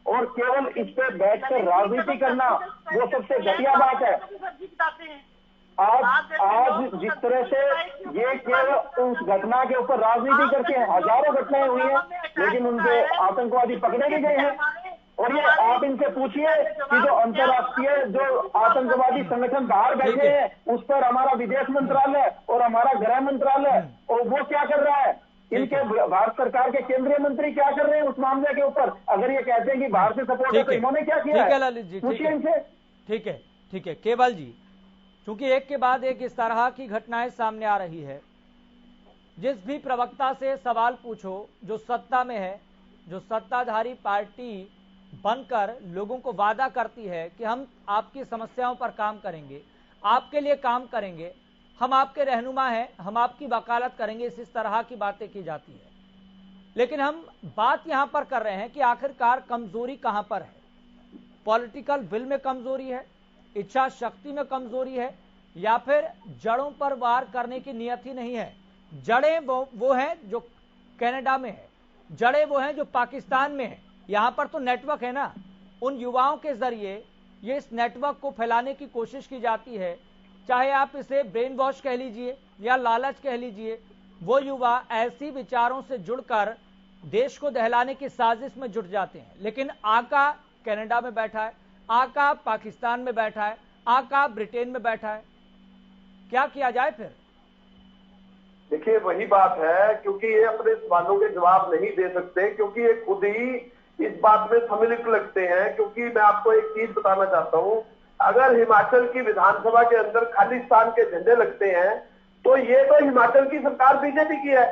और केवल इस पे बैठकर राजनीति करना वो सबसे घटिया बात है। आज जिस तरह से ये केवल उस घटना के ऊपर राजनीति करते हैं, हजारों घटनाएं हुई हैं, लेकिन उनके आतंकवादी पकड़े भी गए हैं। और ये आप इनसे पूछिए कि जो अंतर्राष्ट्रीय जो आतंकवादी संगठन बाहर बैठे हैं उस पर हमारा विदेश मंत्रालय और हमारा गृह मंत्रालय और वो क्या कर रहा है? इनके भारत सरकार के केंद्रीय मंत्री क्या कर रहे हैं उस मामले के ऊपर? अगर ये कहते हैं कि बाहर से सपोर्ट है तो इन्होंने क्या किया है? ललित जी पूछिए इनसे। ठीक है केवल जी, क्योंकि एक के बाद एक इस तरह की घटनाएं सामने आ रही है, जिस भी प्रवक्ता से सवाल पूछो जो सत्ता में है, जो सत्ताधारी पार्टी बनकर लोगों को वादा करती है कि हम आपकी समस्याओं पर काम करेंगे, आपके लिए काम करेंगे, हम आपके रहनुमा हैं, हम आपकी वकालत करेंगे, इस तरह की बातें की जाती है। लेकिन हम बात यहां पर कर रहे हैं कि आखिरकार कमजोरी कहां पर है? पॉलिटिकल विल में कमजोरी है, इच्छा शक्ति में कमजोरी है, या फिर जड़ों पर वार करने की नियत ही नहीं है? जड़ें वो हैं जो कनाडा में है, जड़ें वो हैं जो पाकिस्तान में है। यहां पर तो नेटवर्क है ना, उन युवाओं के जरिए ये इस नेटवर्क को फैलाने की कोशिश की जाती है, चाहे आप इसे ब्रेन वॉश कह लीजिए या लालच कह लीजिए। वो युवा ऐसी विचारों से जुड़कर देश को दहलाने की साजिश में जुट जाते हैं। लेकिन आका कनाडा में बैठा है, आका पाकिस्तान में बैठा है, आका ब्रिटेन में बैठा है, क्या किया जाए फिर? देखिए वही बात है, क्योंकि ये अपने सवालों के जवाब नहीं दे सकते, क्योंकि ये खुद ही इस बात में सम्मिलित लगते हैं। क्योंकि मैं आपको एक चीज बताना चाहता हूं, अगर हिमाचल की विधानसभा के अंदर खालिस्तान के झंडे लगते हैं तो ये तो हिमाचल की सरकार बीजेपी की है,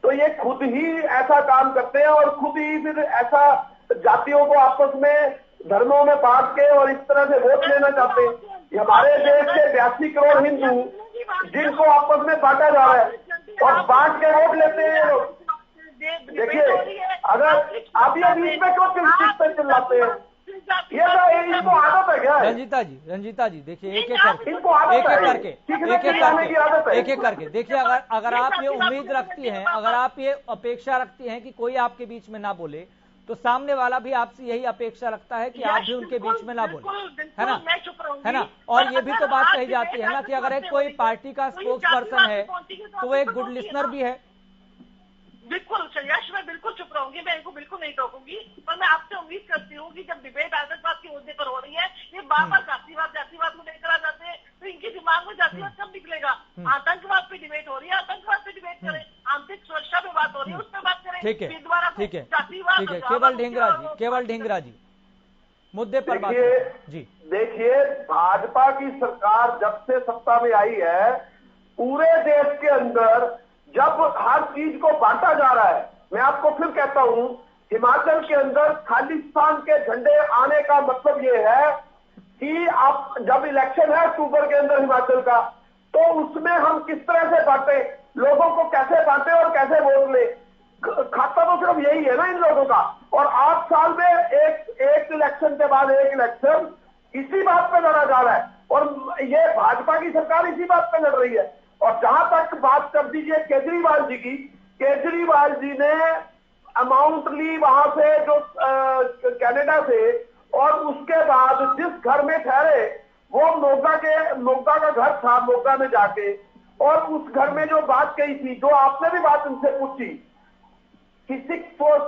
तो ये खुद ही ऐसा काम करते हैं और खुद ही फिर ऐसा जातियों को आपस में धर्मों में बांट के और इस तरह से वोट लेना चाहते हैं। हमारे देश के 82 करोड़ हिंदू जिनको आपस में बांटा जा रहा है और बांट के वोट लेते हैं लोग। देखिए, अगर आप ये बीच में क्यों चिल्लाते हैं? ये इनको आदत है क्या? रंजीता जी देखिए, एक एक करके देखिए, अगर आप ये उम्मीद रखती हैं, अगर आप ये अपेक्षा रखती हैं कि कोई आपके बीच में ना बोले, तो सामने वाला भी आपसे यही अपेक्षा रखता है कि आप भी उनके बीच में ना बोले, है ना? और ये भी तो बात कही जाती है ना कि अगर एक कोई पार्टी का स्पोक्स पर्सन है तो वो एक गुड लिसनर भी है। बिल्कुल यश, मैं बिल्कुल चुप रहूंगी, मैं इनको बिल्कुल नहीं टोकूंगी, पर मैं आपसे उम्मीद करती हूँ कि जब डिबेट आतंकवाद के मुद्दे पर हो रही है, ये बार बार जातिवाद को लेकर आ जाते हैं, तो इनके दिमाग में जातिवाद कब निकलेगा? आतंकवाद पे डिबेट हो रही है, आतंकवाद पे डिबेट करें, आंतरिक सुरक्षा पे बात हो रही है, उस पर बात करें। ठीक है, ठीक है, ठीक है। केवल ढींगरा जी मुद्दे पर बात जी। देखिए, भाजपा की सरकार जब से सत्ता में आई है, पूरे देश के अंदर जब हर चीज को बांटा जा रहा है, मैं आपको फिर कहता हूं, हिमाचल के अंदर खालिस्तान के झंडे आने का मतलब ये है कि आप जब इलेक्शन है अक्टूबर के अंदर हिमाचल का, तो उसमें हम किस तरह से बांटे, लोगों को कैसे बांटे और कैसे वोट ले, खाता तो सिर्फ यही है ना इन लोगों का। और 8 साल में एक इलेक्शन के बाद एक इलेक्शन, इसी बात पे लड़ा जा रहा है और ये भाजपा की सरकार इसी बात पे लड़ रही है। और जहां तक बात कर दीजिए केजरीवाल जी की, केजरीवाल जी ने अमाउंट ली वहां से जो कनाडा से, और उसके बाद जिस घर में ठहरे वो मोगा का घर था, मोगा में जाके, और उस घर में जो बात कही थी, जो आपने भी बात उनसे पूछी कि सिख फॉर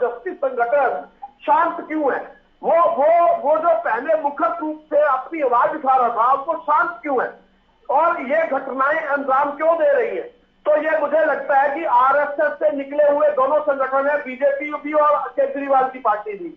जस्टिस संगठन शांत क्यों है, वो जो पहले मुखर रूप से अपनी आवाज उठा रहा था, वो शांत क्यों है और ये घटनाएं अंजाम क्यों दे रही है। तो ये मुझे लगता है कि आरएसएस से निकले हुए दोनों संगठन है, बीजेपी भी और केजरीवाल की पार्टी भी।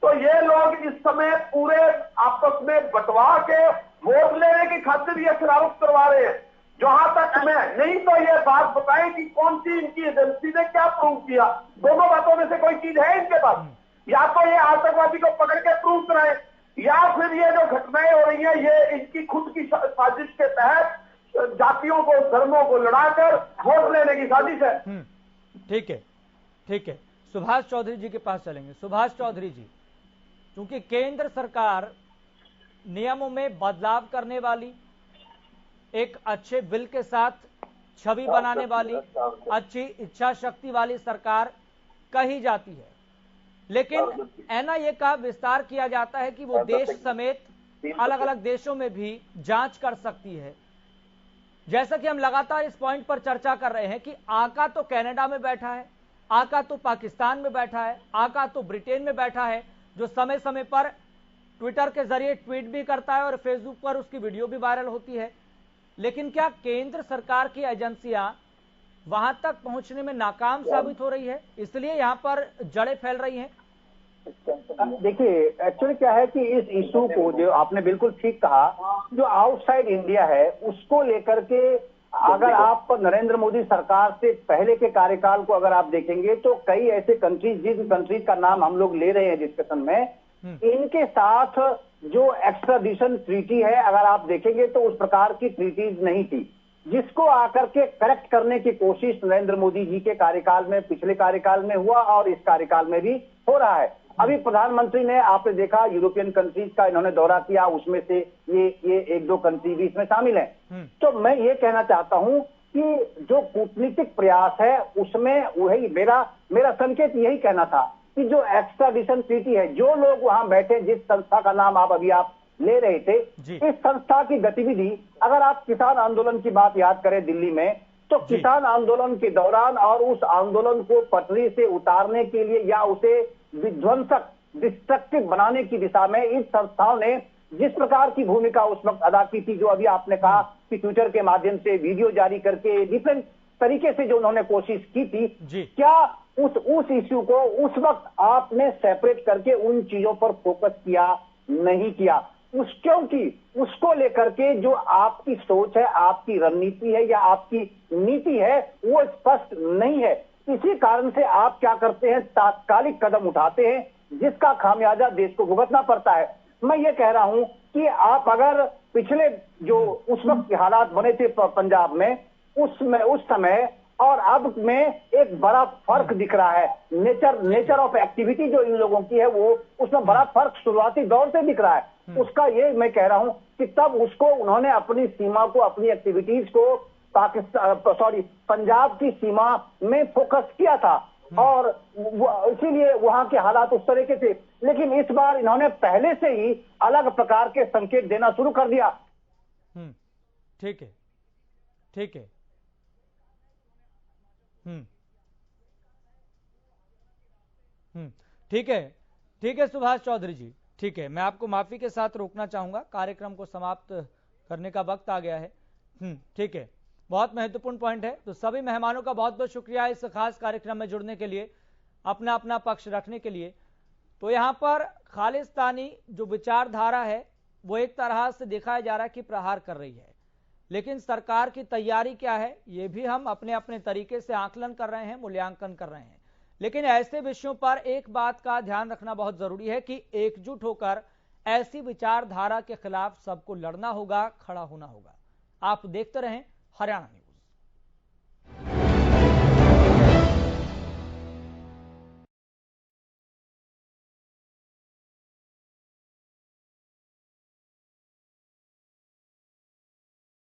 तो ये लोग इस समय पूरे आपस में बंटवा के वोट लेने की खातिर ये शरारत करवा रहे हैं। जहां तक मैं नहीं तो ये बात बताएं कि कौन सी इनकी एजेंसी ने क्या प्रूव किया, दोनों बातों में से कोई चीज है इनके पास, या तो ये आतंकवादी को पकड़ के प्रूव कराएं, या फिर ये जो घटनाएं हो रही हैं ये इनकी खुद की साजिश के तहत जातियों को, धर्मों को लड़ाकर वोट लेने की साजिश है। ठीक है, ठीक है। सुभाष चौधरी जी के पास चलेंगे। सुभाष चौधरी जी, क्योंकि केंद्र सरकार नियमों में बदलाव करने वाली, एक अच्छे बिल के साथ छवि बनाने वाली, अच्छी इच्छा शक्ति वाली सरकार कही जाती है, लेकिन एनआईए का विस्तार किया जाता है कि वो देश समेत अलग अलग देशों में भी जांच कर सकती है। जैसा कि हम लगातार इस पॉइंट पर चर्चा कर रहे हैं कि आका तो कनाडा में बैठा है, आका तो पाकिस्तान में बैठा है, आका तो ब्रिटेन में बैठा है, जो समय समय पर ट्विटर के जरिए ट्वीट भी करता है और फेसबुक पर उसकी वीडियो भी वायरल होती है। लेकिन क्या केंद्र सरकार की एजेंसियां वहां तक पहुंचने में नाकाम साबित हो रही है, इसलिए यहां पर जड़ें फैल रही हैं? देखिए, एक्चुअली क्या है कि इस इशू को, जो आपने बिल्कुल ठीक कहा, जो आउटसाइड इंडिया है उसको लेकर के अगर आप नरेंद्र मोदी सरकार से पहले के कार्यकाल को अगर आप देखेंगे तो कई ऐसे कंट्रीज, जिन कंट्रीज का नाम हम लोग ले रहे हैं डिस्कशन में, इनके साथ जो एक्स्ट्राडिशन ट्रीटी है अगर आप देखेंगे तो उस प्रकार की ट्रीटीज नहीं थी, जिसको आकर के करेक्ट करने की कोशिश नरेंद्र मोदी जी के कार्यकाल में, पिछले कार्यकाल में हुआ और इस कार्यकाल में भी हो रहा है। अभी प्रधानमंत्री ने, आपने देखा, यूरोपियन कंट्रीज का इन्होंने दौरा किया, उसमें से ये 1-2 कंट्री भी इसमें शामिल हैं। तो मैं ये कहना चाहता हूं कि जो कूटनीतिक प्रयास है उसमें वही मेरा संकेत यही कहना था कि जो एक्स्ट्राडिशन ट्रीटी है, जो लोग वहां बैठे, जिस संस्था का नाम आप ले रहे थे, इस संस्था की गतिविधि, अगर आप किसान आंदोलन की बात याद करें दिल्ली में, तो किसान आंदोलन के दौरान और उस आंदोलन को पटरी से उतारने के लिए या उसे विध्वंसक, डिस्ट्रक्टिव बनाने की दिशा में इस संस्थाओं ने जिस प्रकार की भूमिका उस वक्त अदा की थी, जो अभी आपने कहा कि ट्विटर के माध्यम से वीडियो जारी करके डिफरेंट तरीके से जो उन्होंने कोशिश की थी, क्या उस इश्यू को उस वक्त आपने सेपरेट करके उन चीजों पर फोकस किया? नहीं किया। क्योंकि उसको लेकर के जो आपकी सोच है, आपकी रणनीति है या आपकी नीति है, वो स्पष्ट नहीं है। इसी कारण से आप क्या करते हैं, तात्कालिक कदम उठाते हैं जिसका खामियाजा देश को भुगतना पड़ता है। मैं ये कह रहा हूं कि आप अगर पिछले जो उस वक्त के हालात बने थे पंजाब में, उस समय और अब में एक बड़ा फर्क दिख रहा है। नेचर ऑफ एक्टिविटी जो इन लोगों की है, वो उसमें बड़ा फर्क शुरुआती दौर से दिख रहा है। उसका ये मैं कह रहा हूं कि तब उसको उन्होंने अपनी सीमा को, अपनी एक्टिविटीज को पंजाब की सीमा में फोकस किया था और इसीलिए वहां के हालात उस तरह के थे। लेकिन इस बार इन्होंने पहले से ही अलग प्रकार के संकेत देना शुरू कर दिया। ठीक है, ठीक है। ठीक है, ठीक है सुभाष चौधरी जी, ठीक है। मैं आपको माफी के साथ रोकना चाहूंगा, कार्यक्रम को समाप्त करने का वक्त आ गया है। ठीक है, बहुत महत्वपूर्ण पॉइंट है। तो सभी मेहमानों का बहुत बहुत शुक्रिया इस खास कार्यक्रम में जुड़ने के लिए। अपना अपना पक्ष रखने के लिए। तो यहां पर खालिस्तानी जो विचारधारा है वो एक तरह से दिखाया जा रहा है कि प्रहार कर रही है, लेकिन सरकार की तैयारी क्या है ये भी हम अपने अपने तरीके से आकलन कर रहे हैं, मूल्यांकन कर रहे हैं। लेकिन ऐसे विषयों पर एक बात का ध्यान रखना बहुत जरूरी है कि एकजुट होकर ऐसी विचारधारा के खिलाफ सबको लड़ना होगा, खड़ा होना होगा। आप देखते रहें हरियाणा न्यूज।